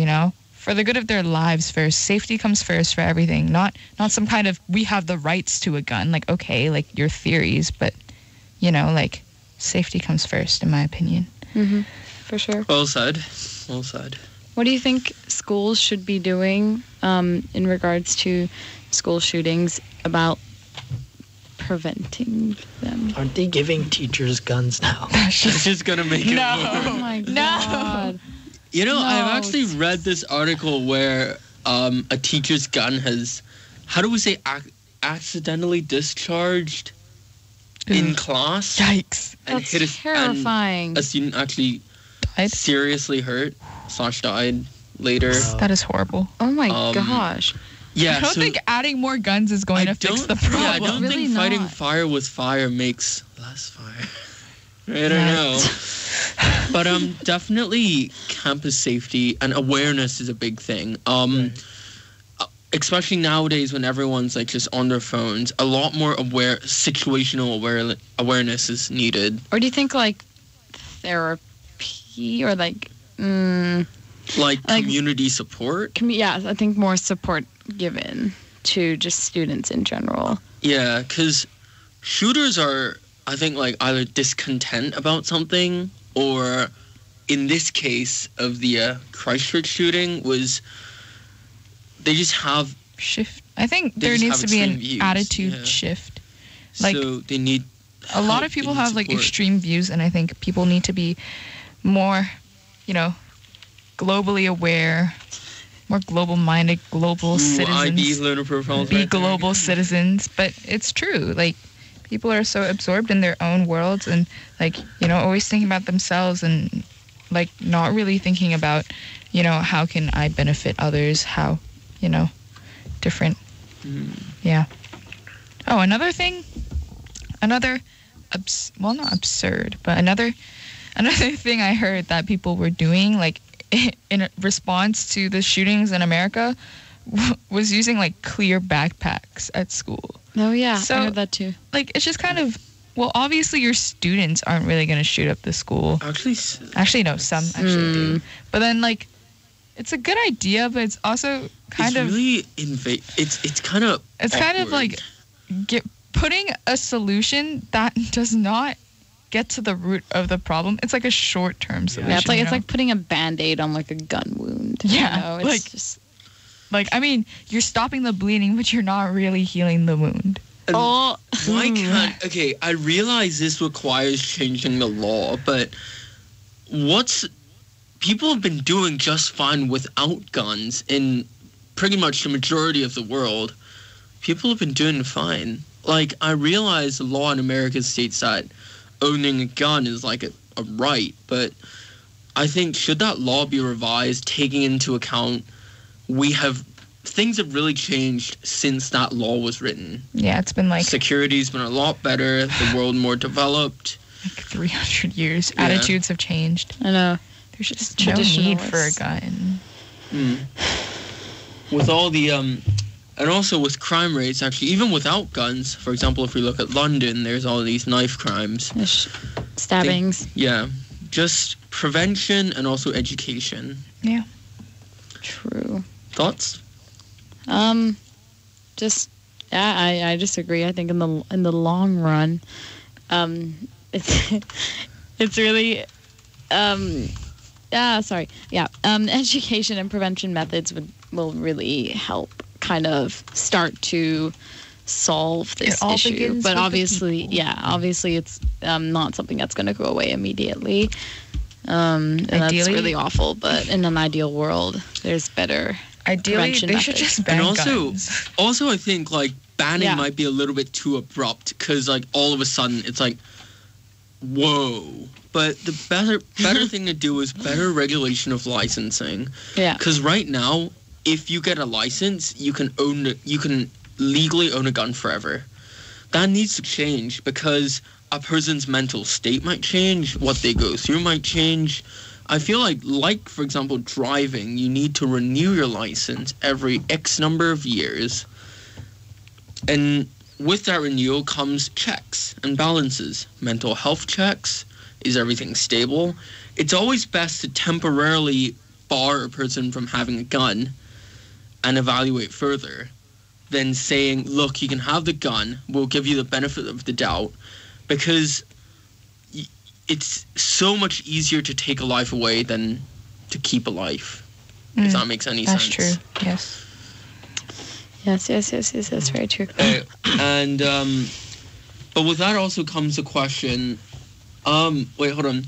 for the good of their lives first, safety comes first for everything. Not some kind of, we have the rights to a gun. Like, okay, like your theories, but, like safety comes first, in my opinion. Mm-hmm. For sure. Well said. Well said. What do you think schools should be doing in regards to school shootings about preventing them? Aren't they giving teachers guns now? It's just going to make it worse. Oh my God. I've actually read this article where a teacher's gun has, how do we say, accidentally discharged in class. Yikes. And That's terrifying. And a student actually died? Seriously hurt / died later. That is horrible. Oh my gosh. Yeah, I don't think adding more guns is going to fix the problem. Yeah, I don't Really think fighting not. fire with fire makes less fire. I don't know. But definitely campus safety and awareness is a big thing. Especially nowadays when everyone's like just on their phones, a lot more situational awareness is needed. Or do you think like therapy or like community support? I think more support given to just students in general. Yeah, because shooters are, I think, like either discontent about something or, in this case of the Christchurch shooting, was they just have shift. I think there needs to be an attitude shift. Like, so they need a lot of people have like extreme views, and I think people need to be more, globally aware, more global-minded, global citizens. Learner profiles. Be global citizens, but it's true. Like, people are so absorbed in their own worlds and, like, always thinking about themselves and, like, not really thinking about, how can I benefit others? How, different. Yeah. Oh, another thing. Not absurd, but another thing I heard that people were doing, like, in response to the shootings in America, was using, like, clear backpacks at school. Oh, yeah, so, I heard that too. Like, it's just kind of, well, obviously your students aren't really going to shoot up the school. Actually, no, some actually do. But then, like, it's a good idea, but it's also kind of... really It's kind of It's awkward. kind of like putting a solution that does not get to the root of the problem. It's like a short-term solution. Yeah, it's like putting a Band-Aid on like a gun wound. Yeah, it's like, just like, I mean, you're stopping the bleeding, but you're not really healing the wound. Oh, why can't? Okay, I realize this requires changing the law, but people have been doing just fine without guns in pretty much the majority of the world. People have been doing fine. Like, I realize the law in America states that owning a gun is like a right, but I think should that law be revised, taking into account things have really changed since that law was written. Yeah, it's been like... Security's been a lot better, the world more developed. Like 300 years. Yeah. Attitudes have changed. I know. There's just no need for a gun. With all the And also with crime rates, actually, even without guns, for example, if we look at London, there's all these knife crimes. Stabbings. Yeah. Just prevention and also education. Yeah. True. Thoughts? I disagree. I think in the long run, it's really education and prevention methods will really help kind of start to solve this issue. But obviously it's not something that's going to go away immediately. And that's really awful. But in an ideal world, there's better. Ideally, they should just ban guns. Also, I think like banning might be a little bit too abrupt because like all of a sudden it's like, whoa. But the better thing to do is better regulation of licensing. Yeah. Because right now, if you get a license, you can legally own a gun forever. That needs to change because a person's mental state might change, what they go through might change. I feel like for example, driving, you need to renew your license every X number of years. And with that renewal comes checks and balances. Mental health checks. Is everything stable? It's always best to temporarily bar a person from having a gun and evaluate further than saying, look, you can have the gun, we'll give you the benefit of the doubt, because it's so much easier to take a life away than to keep a life, if that makes any sense. That's true, yes. Yes, that's very true. And, but with that also comes the question, wait, hold on.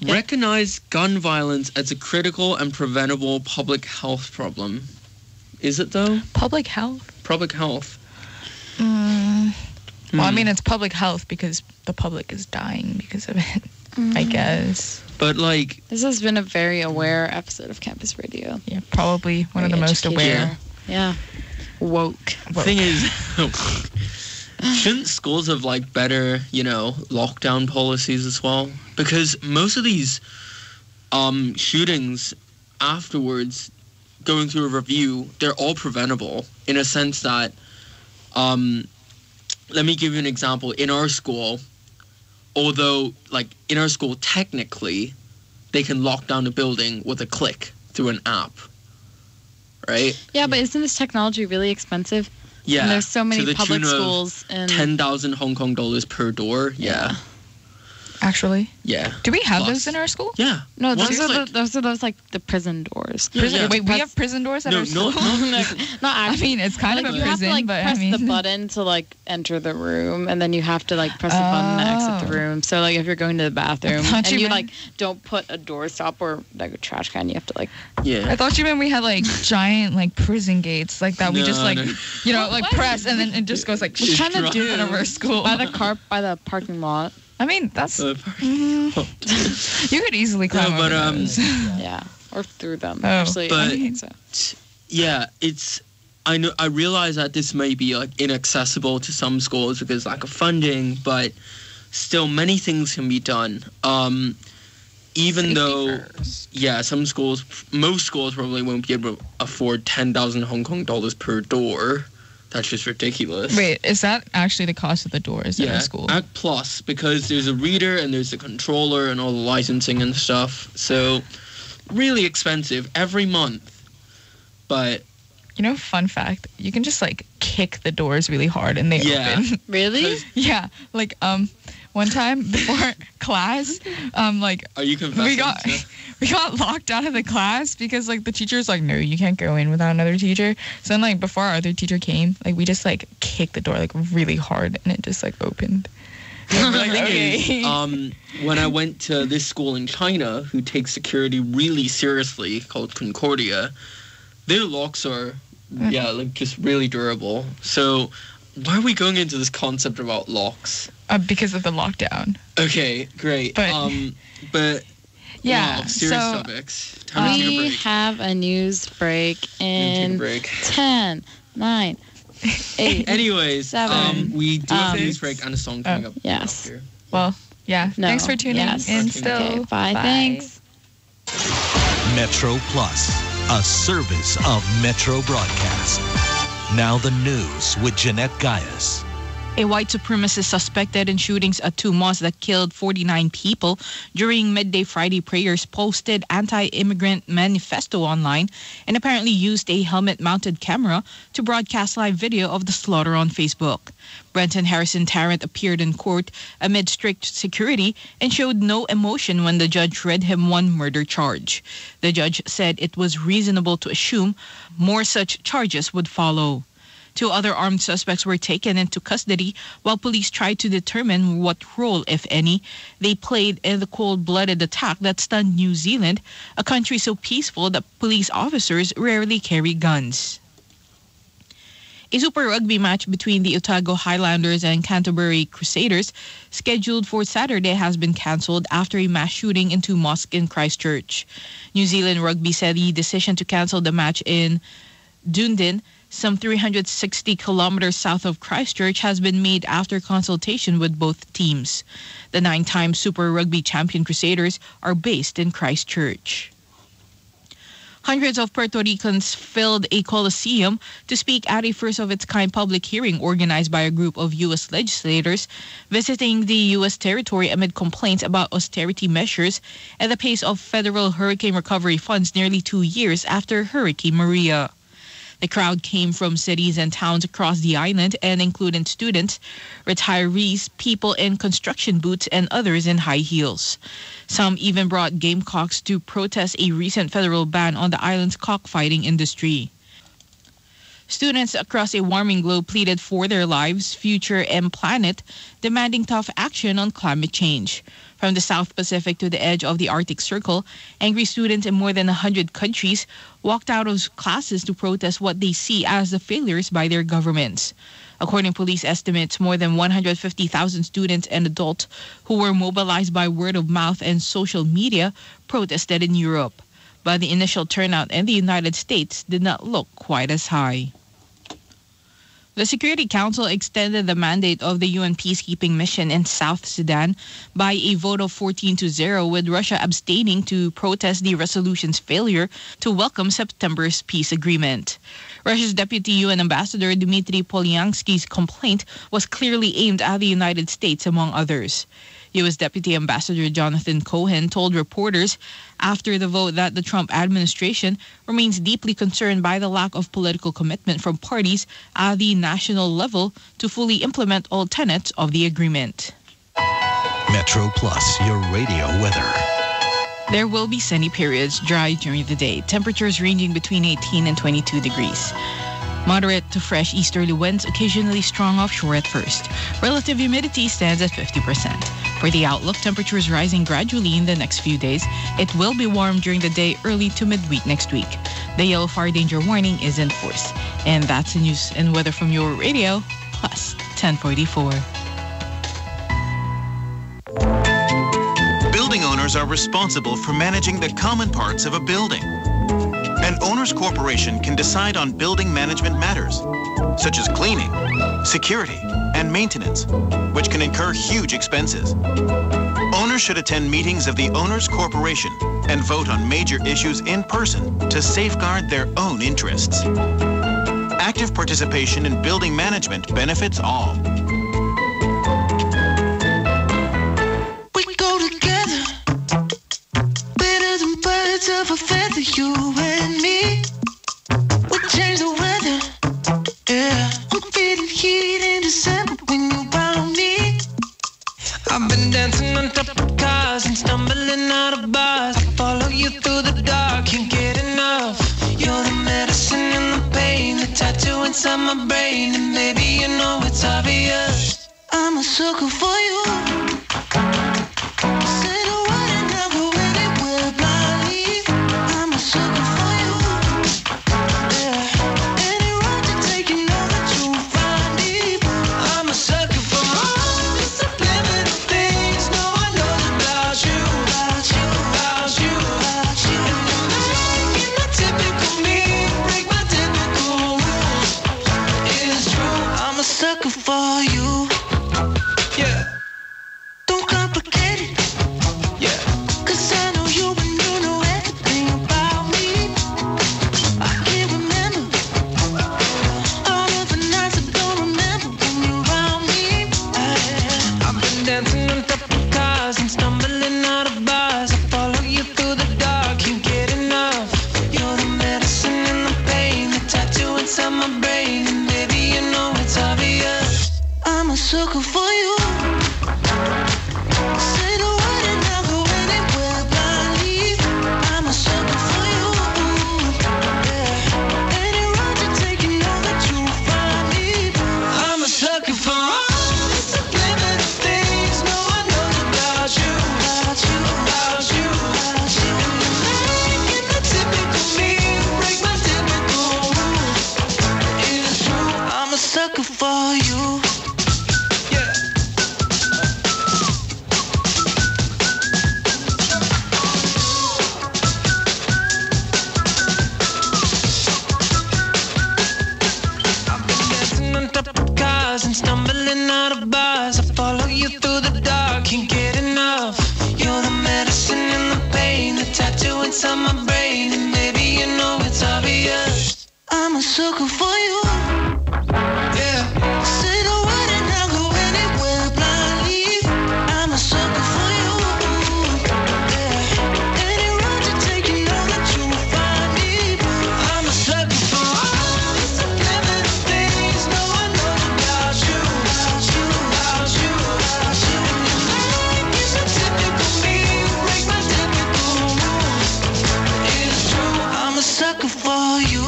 Yeah. Recognize gun violence as a critical and preventable public health problem. Is it, though? Public health? Public health. Well, I mean, it's public health because the public is dying because of it, I guess. But, like... This has been a very aware episode of Campus Radio. Yeah, probably one of the most aware. Yeah. Woke. Thing is... Shouldn't schools have like better, lockdown policies as well? Because most of these shootings afterwards, going through a review, they're all preventable in a sense that, let me give you an example. In our school, although like in our school technically, they can lock down a building with a click through an app, right? Yeah, but isn't this technology really expensive? Yeah, and there's so many to the public tune schools and 10,000 Hong Kong dollars per door. Yeah. Actually? Yeah. Do we have those in our school? Yeah. No, those are like the prison doors. Prison, wait, we have prison doors at our school? No, not actually. I mean, it's kind of a prison, have to, but press I mean... the button to like enter the room, and then you have to like press the button to exit the room. So like if you're going to the bathroom and you like don't put a doorstop or like a trash can, you have to like... Yeah. I thought you meant we had like giant like prison gates like that. We just like, press and then it just goes like... We kind of do out of our school. By the parking lot. I mean, that's... you could easily climb over those. Yeah, or through them. Actually, but, I think so. Yeah, I realize that this may be like inaccessible to some schools because lack of funding, but still many things can be done. Even Safety though, first. most schools probably won't be able to afford 10,000 Hong Kong dollars per door. That's just ridiculous. Wait, is that actually the cost of the doors at our school? Act Plus, because there's a reader and there's a controller and all the licensing and stuff. So, really expensive every month. But... fun fact, you can just like kick the doors really hard and they open. Really? Yeah, like one time before class, Are you confessing? We got locked out of the class because like the teacher's like, no, you can't go in without another teacher. So then like before our other teacher came, like we just like kicked the door like really hard and it just like opened. Like, okay. When I went to this school in China who takes security really seriously, called Concordia, their locks are just really durable. So why are we going into this concept about locks? Because of the lockdown. Okay, great. But yeah, wow, serious topics. Time to take a break. We have a news break in 10, 9, 8. Anyways, 7. we do have a news break and a song coming up. Yes. After. Well, yeah. No. Thanks for tuning in. Still, okay, bye. Thanks. Metro Plus, a service of Metro Broadcast. Now the news with Jeanette Gaius. A white supremacist suspected in shootings at two mosques that killed 49 people during midday Friday prayers posted anti-immigrant manifesto online and apparently used a helmet-mounted camera to broadcast live video of the slaughter on Facebook. Brenton Harrison Tarrant appeared in court amid strict security and showed no emotion when the judge read him one murder charge. The judge said it was reasonable to assume more such charges would follow. Two other armed suspects were taken into custody while police tried to determine what role, if any, they played in the cold-blooded attack that stunned New Zealand, a country so peaceful that police officers rarely carry guns. A Super Rugby match between the Otago Highlanders and Canterbury Crusaders, scheduled for Saturday, has been cancelled after a mass shooting in two mosques in Christchurch. New Zealand Rugby said the decision to cancel the match in Dunedin, some 360 kilometers south of Christchurch, has been made after consultation with both teams. The 9-time Super Rugby champion Crusaders are based in Christchurch. Hundreds of Puerto Ricans filled a coliseum to speak at a first-of-its-kind public hearing organized by a group of U.S. legislators visiting the U.S. territory amid complaints about austerity measures and the pace of federal hurricane recovery funds nearly 2 years after Hurricane Maria. The crowd came from cities and towns across the island and included students, retirees, people in construction boots, and others in high heels. Some even brought gamecocks to protest a recent federal ban on the island's cockfighting industry. Students across a warming globe pleaded for their lives, future, and planet, demanding tough action on climate change. From the South Pacific to the edge of the Arctic Circle, angry students in more than 100 countries walked out of classes to protest what they see as the failures by their governments. According to police estimates, more than 150,000 students and adults who were mobilized by word of mouth and social media protested in Europe. But the initial turnout in the United States did not look quite as high. The Security Council extended the mandate of the UN peacekeeping mission in South Sudan by a vote of 14-0, with Russia abstaining to protest the resolution's failure to welcome September's peace agreement. Russia's Deputy UN Ambassador Dmitry Polyansky's complaint was clearly aimed at the United States, among others. U.S. Deputy Ambassador Jonathan Cohen told reporters after the vote that the Trump administration remains deeply concerned by the lack of political commitment from parties at the national level to fully implement all tenets of the agreement. Metro Plus, your radio weather. There will be sunny periods, dry during the day. Temperatures ranging between 18 and 22 degrees. Moderate to fresh easterly winds, occasionally strong offshore at first. Relative humidity stands at 50%. For the outlook, temperatures rising gradually in the next few days. It will be warm during the day early to midweek next week. The yellow fire danger warning is in force. And that's the news and weather from your radio, plus 1044. Building owners are responsible for managing the common parts of a building. An owner's corporation can decide on building management matters, such as cleaning, security, and maintenance, which can incur huge expenses. Owners should attend meetings of the owner's corporation and vote on major issues in person to safeguard their own interests. Active participation in building management benefits all. We go together, better than birds of a feather, you and me. We change the weather, yeah. I'm feeling heat in December when you found me. I've been dancing on top of cars and stumbling out of bars. Follow you through the dark, can't get enough. You're the medicine and the pain, the tattoo inside my brain, and maybe you know it's obvious. I'm a sucker for you. Say the word and I'll go anywhere blindly. I'm a sucker for you. Yeah. Any road you take, you know that you'll find me. I'm a sucker for all the subliminal things no one knows about you. About you, about you, about you. Making my typical me, break my typical rules. It's true, I'm a sucker for you. Yeah. sucker for you. Say the word and I'll go anywhere blindly. I'm a sucker for you. Yeah. Any road you take, you know that you'll find me. I'm a sucker for all the subliminal things no one knows about you. About you, about you, about you. Making the typical me break my typical rules. It's true, I'm a sucker for you. And stumbling out of bars, I follow you through the dark, can't get enough. You're the medicine and the pain, the tattoo inside my brain, and maybe you know it's obvious. I'm a sucker for you. Yeah. Say the word and I'll go anywhere blindly. I'm a sucker for you. Yeah. Any road you take, you know that you'll find me. I'm a sucker for all the subliminal things no one knows about you. About you, about you, about you. Making the typical me break my typical rules. It's true, I'm a sucker for you.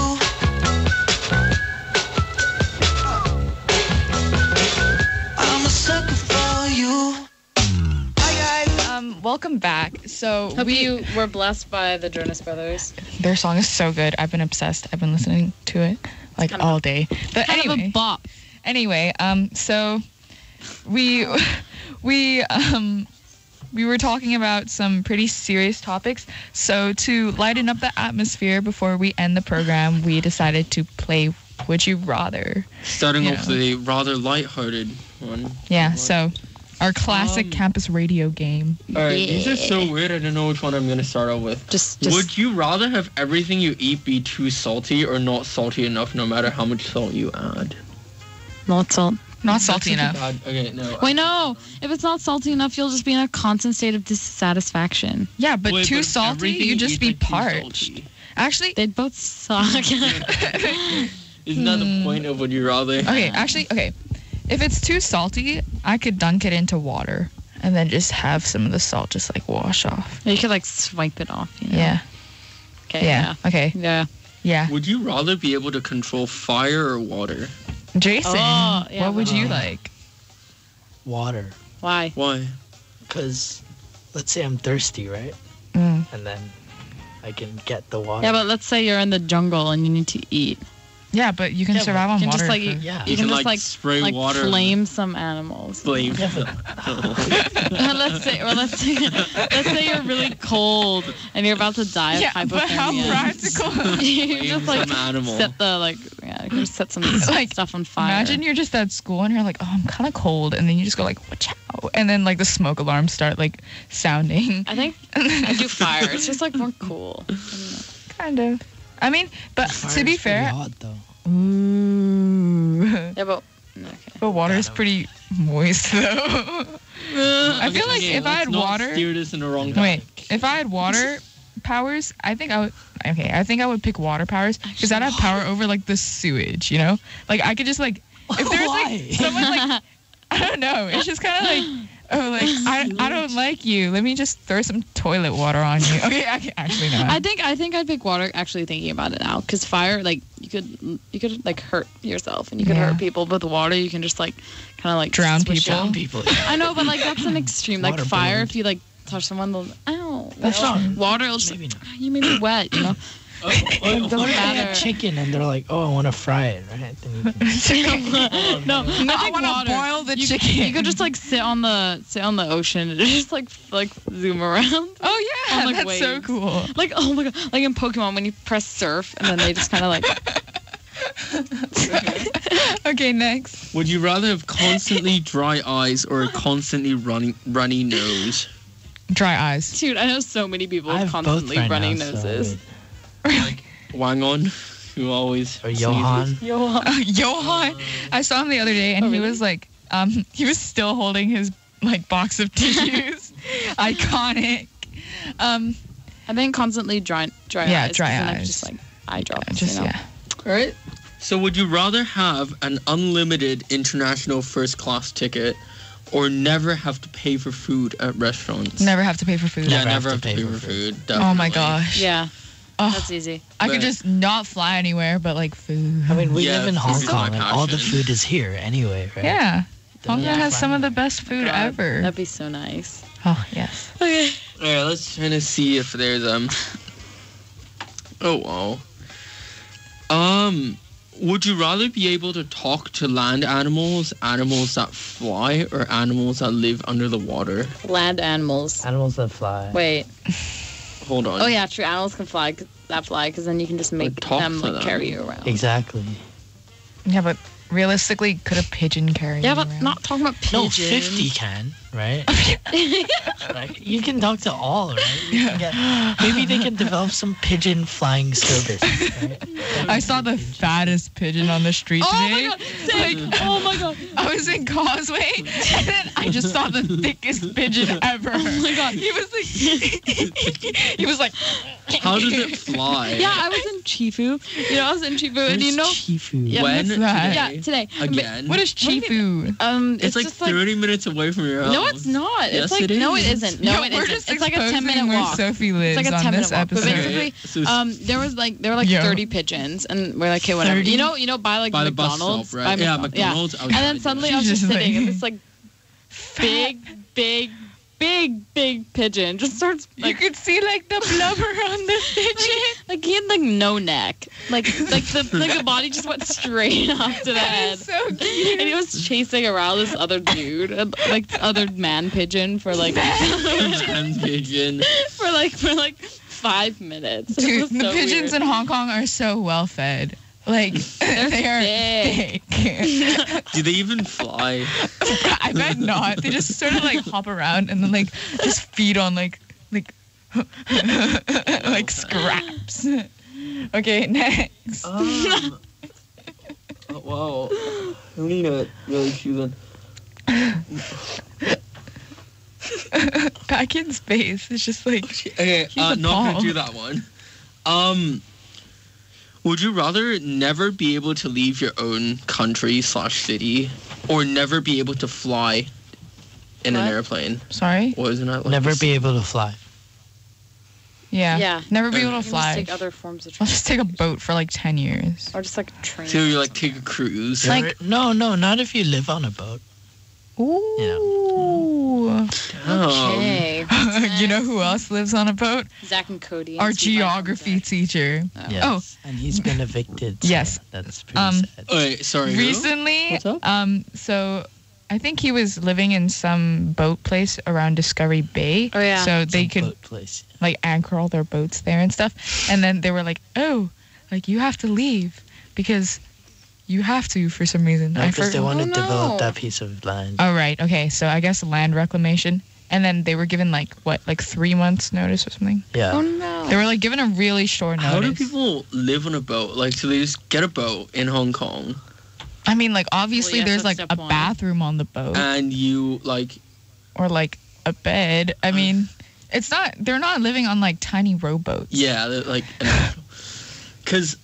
I'm a sucker for you. Hi guys, welcome back. So Hope you were blessed by the Jonas Brothers. their song is so good. I've been obsessed. I've been listening to it like kind of all day. But Kind of anyway, a bop. so we were talking about some pretty serious topics. So to lighten up the atmosphere before we end the program, we decided to play Would You Rather. Starting off with a rather lighthearted one. Yeah, so our classic campus radio game. Alright, these are so weird, I don't know which one I'm going to start out with. Just Would you rather have everything you eat be too salty or not salty enough no matter how much salt you add? not salt. Not salty enough. Okay, no. Wait, no. If it's not salty enough, you'll just be in a constant state of dissatisfaction. Yeah, but Wait, too but salty, everything you just eat, be like, too parched. salty. Actually, They'd both suck. Isn't that the point of Would You Rather? okay. If it's too salty, I could dunk it into water and then just have some of the salt just like wash off. You could like swipe it off. You know? Yeah. Okay. Yeah. Okay. Yeah. Yeah. Would you rather be able to control fire or water? Jason, Oh, yeah, what would you like? Water. Why? Why? Because let's say I'm thirsty, right? Mm. And then I can get the water. Yeah, but let's say you're in the jungle and you need to eat. Yeah, but you can Yeah, survive but on You can water. just like for- Yeah. you can just like spray like water. flame some animals. Flame. Yeah, but let's say you're really cold and you're about to die of Yeah, hypothermia. but how practical? You can just like some animal. set the you can just set some Like, stuff on fire. Imagine you're just at school and you're like, oh, I'm kind of cold. And then you just go like, watch out. And then like the smoke alarms start like sounding. I think I do fire. It's just like more cool. Kind of. I mean, but fire to be is pretty fair, hot, though. ooh. Yeah, but okay. But water is pretty moist though. I feel like if I had water, Steer this in the wrong wait, if I had water powers, I think I would pick water powers because I'd have power over like the sewage, you know? Like I could just like, if there's like someone like, I don't know, it's just kind of like, oh, like I don't like you. Let me just throw some toilet water on you. Okay, actually no. I think I'd pick water. Actually, thinking about it now, because fire, like you could like hurt yourself and you could Yeah. hurt people. But with water, you can just like kind of like Drown swish people. out. People. I know, but like that's an extreme. Like Water fire, burned. if you like touch someone, they'll ow. That's Well, not- water. Will just, Maybe not. You may be wet. You know. It doesn't What if they matter. have chicken and they're like, oh, I want to fry it, right? Then you can... No, I think want water. to boil the you, chicken. You could just like sit on the ocean and just like zoom around. Oh yeah, on, like, that's so waves. cool. Like, oh my god, like in Pokemon when you press surf and then they just kind of like. Okay, next. Would you rather have constantly dry eyes or a constantly runny nose? Dry eyes. Dude, I know so many people I with have constantly both right running now, noses. Wangon, who always Or Johan. Johan. I saw him the other day, and Oh, he really? was like, he was still holding his like box of tissues. Iconic. I think constantly dry Yeah, eyes. dry 'cause then I could eyes. just like eye drops. Just you know? yeah. All right. So would you rather have an unlimited international first class ticket or never have to pay for food at restaurants? Never have to pay for food. Yeah, never have to pay for food. Oh my definitely. gosh. Yeah, Oh, that's easy. I could But- just not fly anywhere, but like food. I mean, we Yeah, live in food Hong is my Kong, and all the passion. food is here anyway, right? Yeah. Hong Kong Yeah. has some of the best food God, ever. That'd be so nice. Oh, yes. Okay. Alright, let's try to see if there's Oh wow. Would you rather be able to talk to land animals, animals that fly, or animals that live under the water? Land animals. Animals that fly. Wait. Hold on. Oh yeah, true. Animals can fly. Because then you can just make talk them to like them. carry you around. Exactly. Yeah, but realistically, could a pigeon carry Yeah, you but around? not talking about pigeons. No, 50 can, right? Like, you can talk to all, right? You can get- maybe they can develop some pigeon flying service, right? I saw the fattest pigeon on the street Oh my today. god! Like, oh my god! I was in Causeway, and then I just saw the thickest pigeon ever. Oh my God. He was like, he was like, How does it fly? Yeah, I was in Chifu. I was in Chifu, and you know, Chifu. Yeah, When? what's that? yeah, Today? today. Again? what is Chifu? It's like just 30 minutes away from your house. No, it's not. Yes, It's like it is. no, it isn't. No, it we're isn't. just It's like a exposing 10-minute where walk. Sophie lives It's like a on 10-minute this walk. But episode. basically, So it's- there were like Yo. 30 pigeons, and we're like, okay, whatever. 30? You know, by like By the bus McDonald's, stop, right? by Yeah, McDonald's, McDonald's And outside, then yeah. suddenly I was She's just just sitting, like- and this like big pigeon just starts You like. could see like the blubber on the pigeon. Like he had like no neck, like the body just went straight up to the That head, is so cute. and he was chasing around this other dude, like the other man pigeon for like Man pigeon. for like 5 minutes. It Dude, was the so pigeons weird. in Hong Kong are so well fed. Like they are thick. thick. Do they even fly? I bet not. They just sort of like hop around and then like just feed on like like scraps. Okay, next. Oh, wow. I need to really choose one. Back in space. It's just like Okay, He's a not Paul. gonna do that one. Would you rather never be able to leave your own country/city, or never be able to fly in an What? airplane? sorry. Wasn't that like Never this? be able to fly. Yeah. Yeah. Never be able to You can just fly. take other forms of I'll transport, just take a boat for like 10 years. or just like a train. So you like take a cruise? Like- no, not if you live on a boat. Ooh. Okay. You know who else lives on a boat? Zach and Cody. Our and Steve Michael and geography Zach. teacher. Yes. Oh. And he's been evicted. So Yes. That's pretty sad. Wait, sorry. who? Recently, What's up? so I think he was living in some boat place around Discovery Bay. Oh, yeah. So they Some could boat place. like anchor all their boats there and stuff. And then they were like, "Oh, like you have to leave because you have to for some reason." No, I because they for- want to Oh, no. develop that piece of land. Oh right, okay. So I guess land reclamation. And then they were given like 3 months notice or something. Yeah. Oh no. They were like given a really short notice. How do people live on a boat? Like, so they just get a boat in Hong Kong, I mean, like obviously yes, there's that's like step a one. bathroom on the boat and you like or like a bed. I mean, it's not. They're not living on like tiny rowboats. yeah, they're, like, because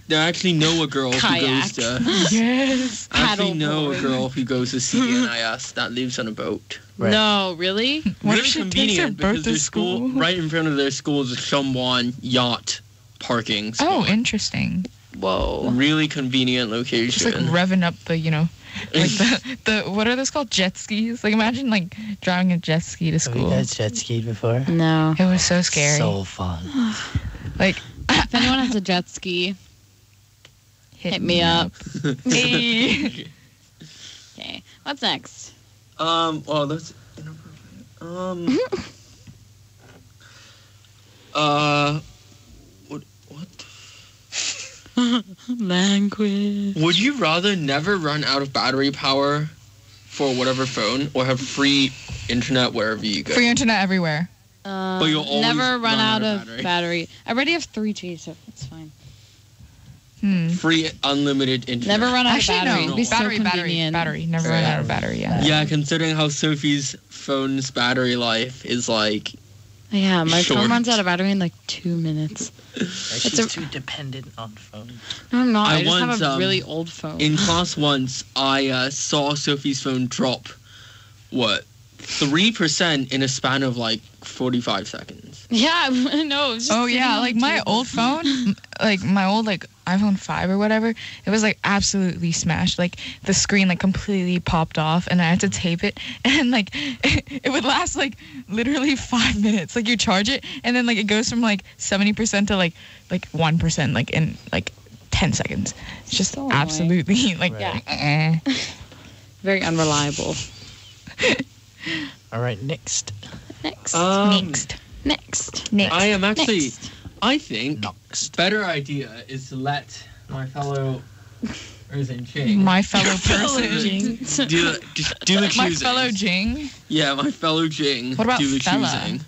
they actually know a girl who goes Kayaks. to. Yes. I actually Paddle know a board. girl who goes to CNIS that lives on a boat. Right. No, really? What really if she takes her convenient boat because to their school right in front of their school is a Shumwan yacht parking spot. Oh, interesting. Whoa. Really convenient Just location. like revving up the, like the what are those called? Jet skis. Like imagine like driving a jet ski to Have school. you guys jet skied before? No. It was so scary. So fun. Like If anyone has a jet ski, hit me up. Hey. Okay. What's next? Well, that's inappropriate. What the Language. Would you rather never run out of battery power for whatever phone, or have free internet wherever you go? Free internet everywhere. But you'll always never run out of battery. battery. I already have 3G, so it's fine. Free unlimited internet. Never run out Actually, of battery. no. It'd be so Battery. convenient. Never run out of battery. Yeah. Yeah, considering how Sophie's phone's battery life is like Yeah, my Short. phone runs out of battery in like 2 minutes. She's too dependent on phone. No, I'm not. I I just once, have a really old phone. In class once, I saw Sophie's phone drop, 3% in a span of like 45 seconds. Yeah, no. It was just Oh sitting yeah, on like the my table. old phone, like my old like iPhone 5 or whatever, it was like absolutely smashed. Like the screen like completely popped off, and I had to tape it, and like it would last like literally 5 minutes. Like you charge it, and then like it goes from like 70% to like 1%, like in like 10 seconds. It's just So annoying. absolutely like Yeah. Very unreliable. All right, next. Next. next. I am actually, Next. I think, Next. better idea is to let my fellow person Ching My fellow person. do the choosing. My fellow Jing. Yeah, my fellow Jing What about do the fella? choosing.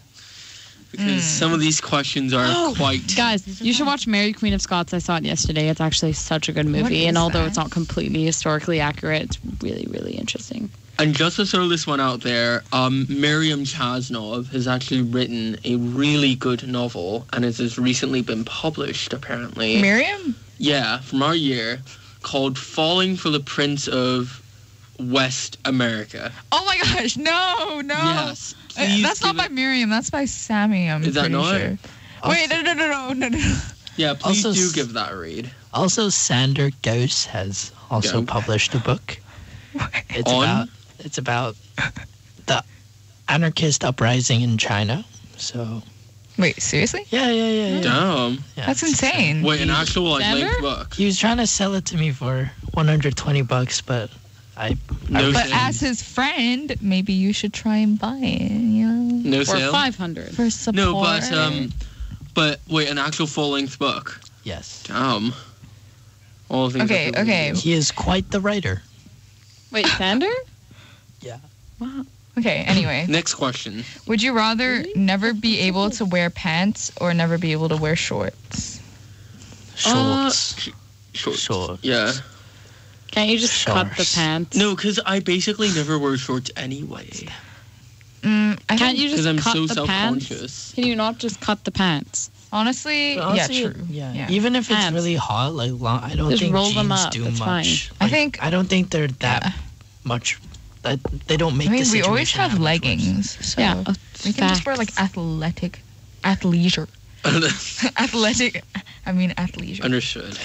Because some of these questions are quite... Guys, you should watch Mary Queen of Scots. I saw it yesterday. It's actually such a good movie. is And although that? it's not completely historically accurate, it's really, really interesting. And just to throw this one out there, Miriam Chasnov has actually written a really good novel, and it has recently been published, apparently. Miriam? Yeah, from our year, called Falling for the Prince of West America. Oh my gosh, no. Yes. Please That's not give by it- Miriam, that's by Sammy, I'm Is that pretty not? sure. Wait, no. Yeah, please Also do s- give that a read. Also, Sander Gauss has also Go. published a book. On? It's about the anarchist uprising in China. So Wait, seriously? yeah. Damn. Yeah. That's insane. Wait, an actual like Sander? length book. He was trying to sell it to me for $120, but No But sale. as his friend, maybe you should try and buy it, you know? No Or sale? 500. For support. No, but wait, an actual full length book. yes, Damn. All the things Okay, that people okay. do. he is quite the writer. Wait, Sander? Yeah. Wow. Okay, anyway. Next question. Would you rather never be able to wear pants or never be able to wear shorts? Shorts. Shorts. Yeah. Can't you just cut the Shorts. pants? No, because I basically never wear shorts anyway. I Can't think, you Because just I'm cut so the pants? self-conscious. Can you not just cut the pants? honestly, Honestly, yeah, true. Yeah. Even if it's Pants. really hot, like long, I don't Just think roll jeans them up, do it's much. I Like, think- I don't think they're that much. That they don't make. I mean, the we always situation have that much worse. leggings, so Yeah, we can just wear like athleisure. Athletic. I mean athleisure. Understood.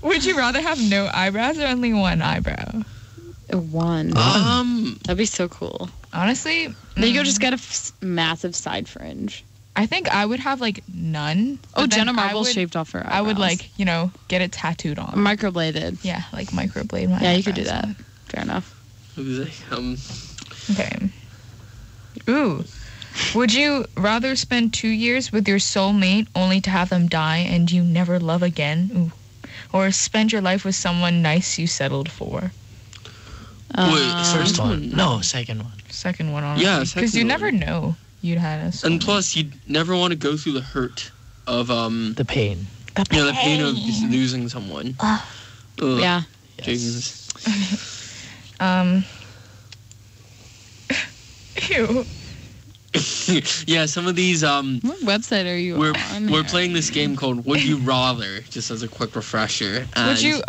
Would you rather have no eyebrows or only one eyebrow? One. That'd be so cool. Honestly, Then you go just get a massive side fringe. I think I would have like none. Oh, but then Jenna Marbles would- shaved off her eyebrows. I would like, get it tattooed on. Microbladed. Yeah, like microblade my Yeah, you could do eyebrows. that. Fair enough. Okay. Ooh. Would you rather spend 2 years with your soulmate only to have them die and you never love again? Ooh. Or spend your life with someone nice you settled for? First one. No, second one. Second one, honestly. Yeah, Because second you one. never know you'd had a soulmate. And plus, you'd never want to go through the hurt of The pain. the the pain of just losing someone. Ugh. Yeah. Jeez. Ew. Yeah, some of these What website are you we're on? we're here? playing this game called Would You Rather, just as a quick refresher. Would And you,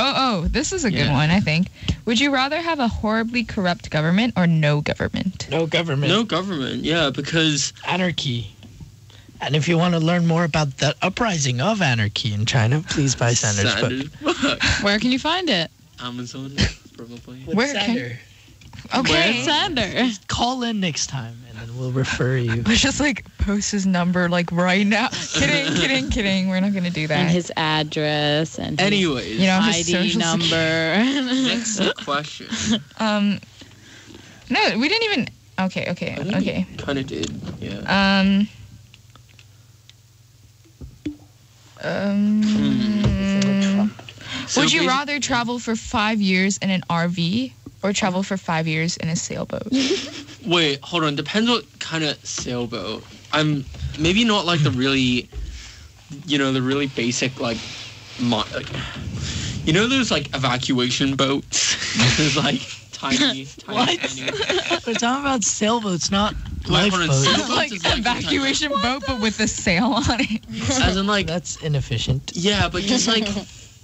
this is a good Yeah. one, I think. Would you rather have a horribly corrupt government or no government? No government. No government, yeah, because Anarchy. And if you want to learn more about the uprising of anarchy in China, please buy Sanders' book. Sanders' book. Where can you find it? Amazon, probably. Where can- Sander? Okay. Sander. Call in next time, and then we'll refer you. Let's just post his number right now. Kidding. We're not gonna do that. And his address and his Anyways, You know, his ID social number. next question. No, we didn't even. Okay. Kind of did, yeah. So Would you basi- rather travel for 5 years in an RV or travel for 5 years in a sailboat? Wait, hold on. Depends what kind of sailboat. I'm maybe not like the really, the really basic those like evacuation boats. There's like tiny. We're talking about sailboats, not hold on, Lifeboat. sailboats Like is like evacuation boat, but with a sail on it. as in like That's inefficient. yeah, but just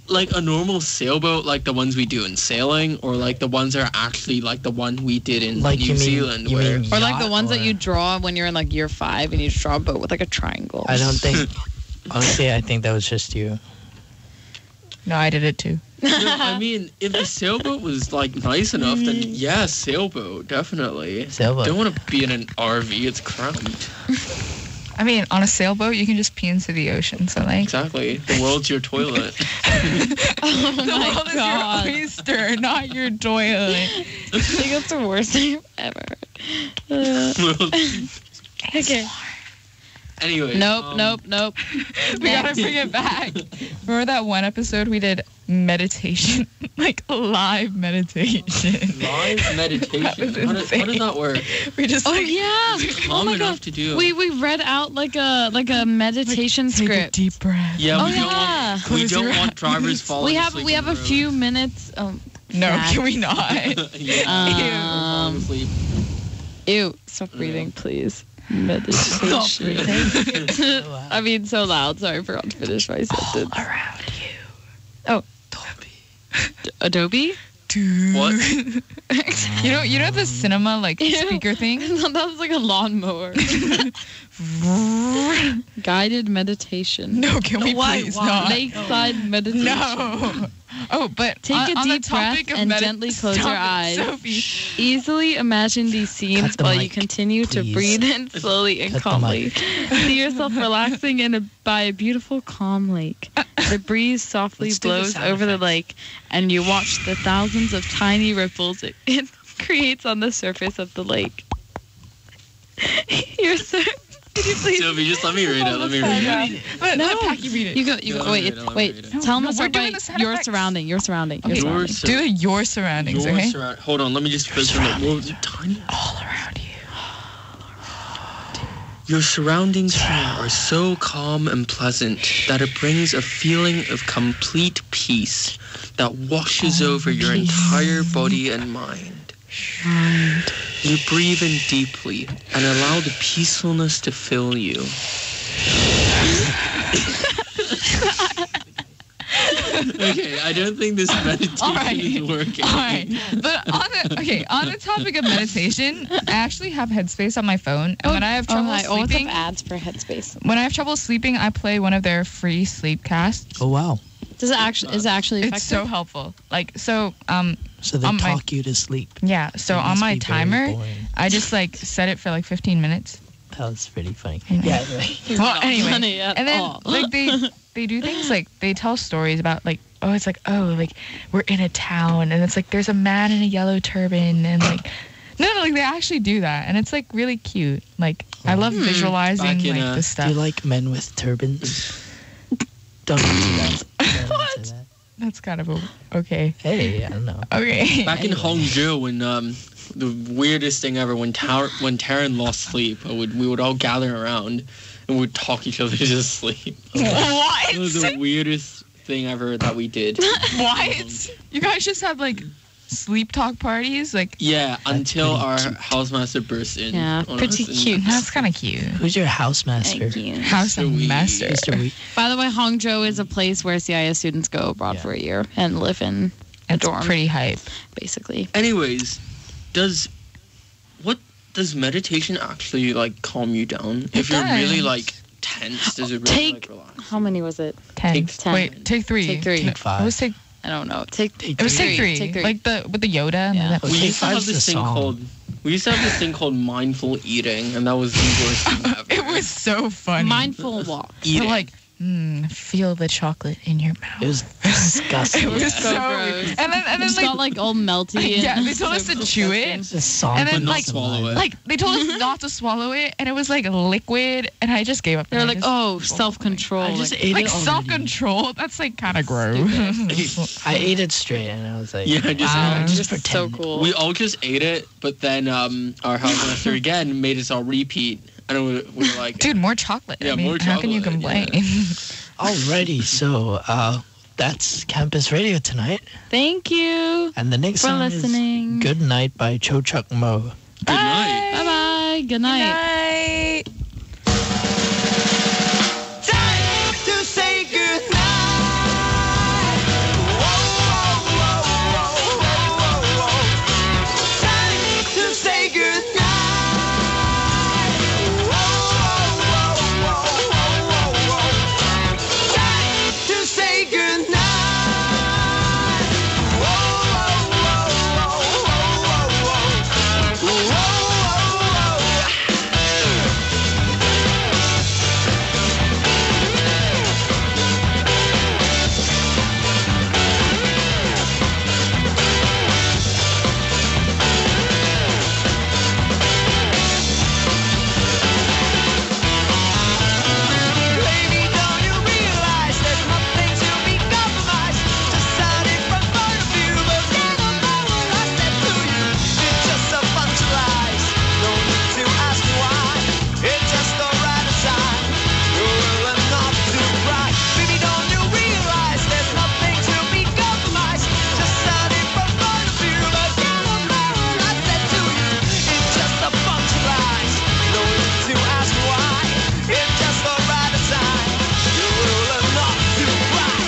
like a normal sailboat, like the ones we do in sailing, or like the ones that are actually like the one we did in Like New Zealand, you where mean Or like the yacht, ones that or- you draw when you're in like year 5 and you draw a boat with like a triangle. I don't think. Honestly, I think that was just you. No, I did it too. no, I mean, if the sailboat was like nice enough, then yeah, sailboat definitely. Sailboat. Don't want to be in an RV; it's cramped. I mean, on a sailboat, you can just pee into the ocean. So like, Exactly. The world's your toilet. Oh the my world god. is your oyster, not your toilet. I think that's the worst thing ever. Okay. Anyway. Nope. We gotta bring it back. Remember that one episode we did meditation, like live meditation. Live meditation. That was How does insane. that work? We just Oh like, yeah. Calm my enough God. to do. We read out like a meditation take a script. deep breath. Yeah, Oh, we yeah. don't want. We Close your don't want eyes. drivers falling. We have asleep we on have a the road. few minutes. No, Max. can we not? Yeah. Falling asleep. Ew. Stop breathing, please. Meditation. I mean, so loud. Sorry, I forgot to finish my sentence. Around you. Oh, Adobe. What? You know the cinema like speaker thing? That was like a lawnmower. Guided meditation. No, can we Why? please Why? not? Lakeside meditation. No. Oh, but Take on a the deep breath topic of and gently close your Stop it, eyes. Sophie. Easily imagine these scenes Cut the while you mic, continue to please. breathe in slowly and Cut the calmly. mic. See yourself relaxing by a beautiful, calm lake. The breeze softly Let's do the blows sound over the effects. lake, and you watch the thousands of tiny ripples it creates on the surface of the lake. You're so... Could you please... Sylvie, just let me read it. Let me read it. Let Packy read it. You go. Yeah, Wait. let me Wait. read it. Tell them No, to we're start doing by the sound your effects. surrounding. Your surrounding. Your Okay. surrounding. Do your surroundings, okay? Hold on, let me just focus on the words tiny. All around you. Your surroundings are so calm and pleasant that it brings a feeling of complete peace that washes over your entire body and mind. You breathe in deeply and allow the peacefulness to fill you. Okay, I don't think this meditation is working. All right. But on the topic of meditation, I actually have Headspace on my phone. And when I have trouble I always sleeping, have ads for Headspace. when I have trouble sleeping, I play one of their free sleep casts. Oh wow! Does it actually? Is it actually effective? It's so helpful. Like so So they On my- talk you to sleep. yeah, so It on must my be very timer, boring. I just like set it for like 15 minutes. That was pretty funny. Anyway. Yeah. Anyway. Well, not anyway, funny at and then all. like they do things like they tell stories about like like we're in a town and it's like there's a man in a yellow turban and like no like they actually do that and it's like really cute. Like I love visualizing Back in, like the Do stuff. you like men with turbans? Don't answer that. Don't answer that. That's kind of okay. Hey, I don't know. Okay. Back in Hangzhou, when the weirdest thing ever, when Taryn lost sleep, we would all gather around and we'd talk each other to sleep. What? It was the weirdest thing ever that we did. What? You guys just have like sleep talk parties? Like Yeah, until pretty our cute. housemaster burst in. Yeah, on pretty us and- cute. that's kind of cute. Who's your housemaster? Thank you. House of Sweet. master. Mr. Wee. By the way, Hangzhou is a place where CIS students go abroad Yeah. for a year and live in a It's dorm, pretty hype. basically. Anyways, does meditation actually like calm you down? If you're really does. like tense, does it really Take- like relax? How many was it? 10. Take 10. Wait, take 3. Take 3. No, Take 5. It was take. I don't know. Take It was take 3. Take 3. Like with the Yoda. And Yeah. that. Oh, We Take used to have Five's this the thing song. called mindful eating, and that was the worst thing ever. It was so funny. mindful walk. You're Eating. like, feel the chocolate in your mouth. It was disgusting. It was So so gross. And then It's got like all melty. And yeah, they told us to chew it. It's a song. And then, But not like, swallow it. Like they told us not to swallow it, and it was like liquid, and I just gave up. They're And I like, just- oh, self-control. I just Like, ate like it already. self-control. That's like kind of gross. I ate it straight, and I was like, Yeah, just Wow. just this is so pretend. cool. we all just ate it, but then our housemaster again made us all repeat, and we were like, Dude, more chocolate. Yeah, I mean, more how can you chocolate, complain? Alrighty, so that's Campus Radio tonight, Thank you and the next for song listening. is "Good Night" by Cho Chuk Mo. good night. Bye-bye. Good night. Night. Time to say goodnight. Time to say goodnight. Time to say goodnight. Baby, don't you realize there's nothing to be compromised? Decided from point of view, but never mind what I said to you. It's just a bunch of lies. No need to ask why. It's just the right time. You're willing not to cry. Baby, don't you realize there's nothing to be compromised? Decided from point of view, but never mind what I said to you. It's just a bunch of lies. No need to ask why. It's just the right time. You're willing not to cry.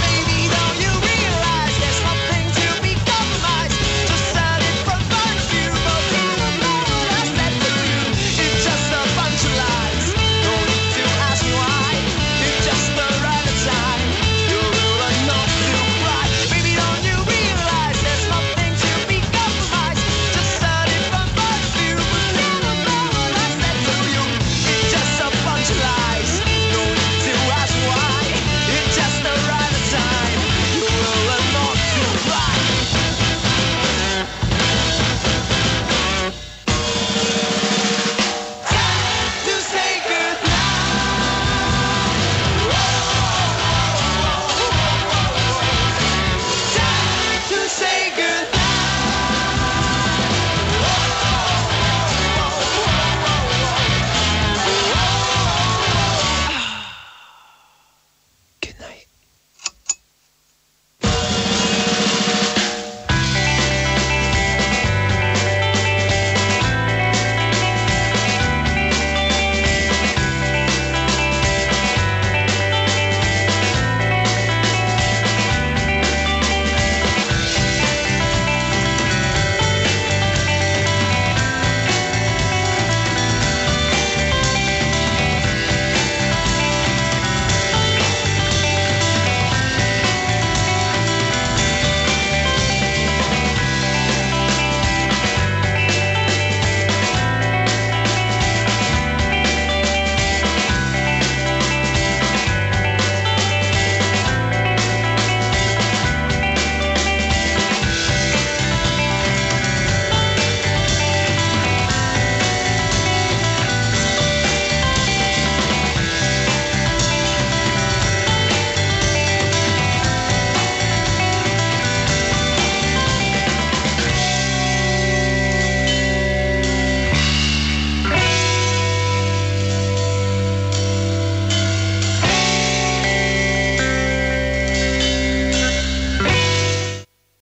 Baby, don't you realize there's nothing to be compromised? Decided from point of view, but never mind what I said to you. It's just a bunch of lies. No need to ask why. It's just the right time. You're willing not to cry. Baby, don't you realize there's nothing to be compromised? Decided from point of view, but never mind what I said to you. It's just a bunch of lies. No need to ask why. It's just the right time. You're willing not to cry. Time to say goodnight. Time to say goodnight. Good night.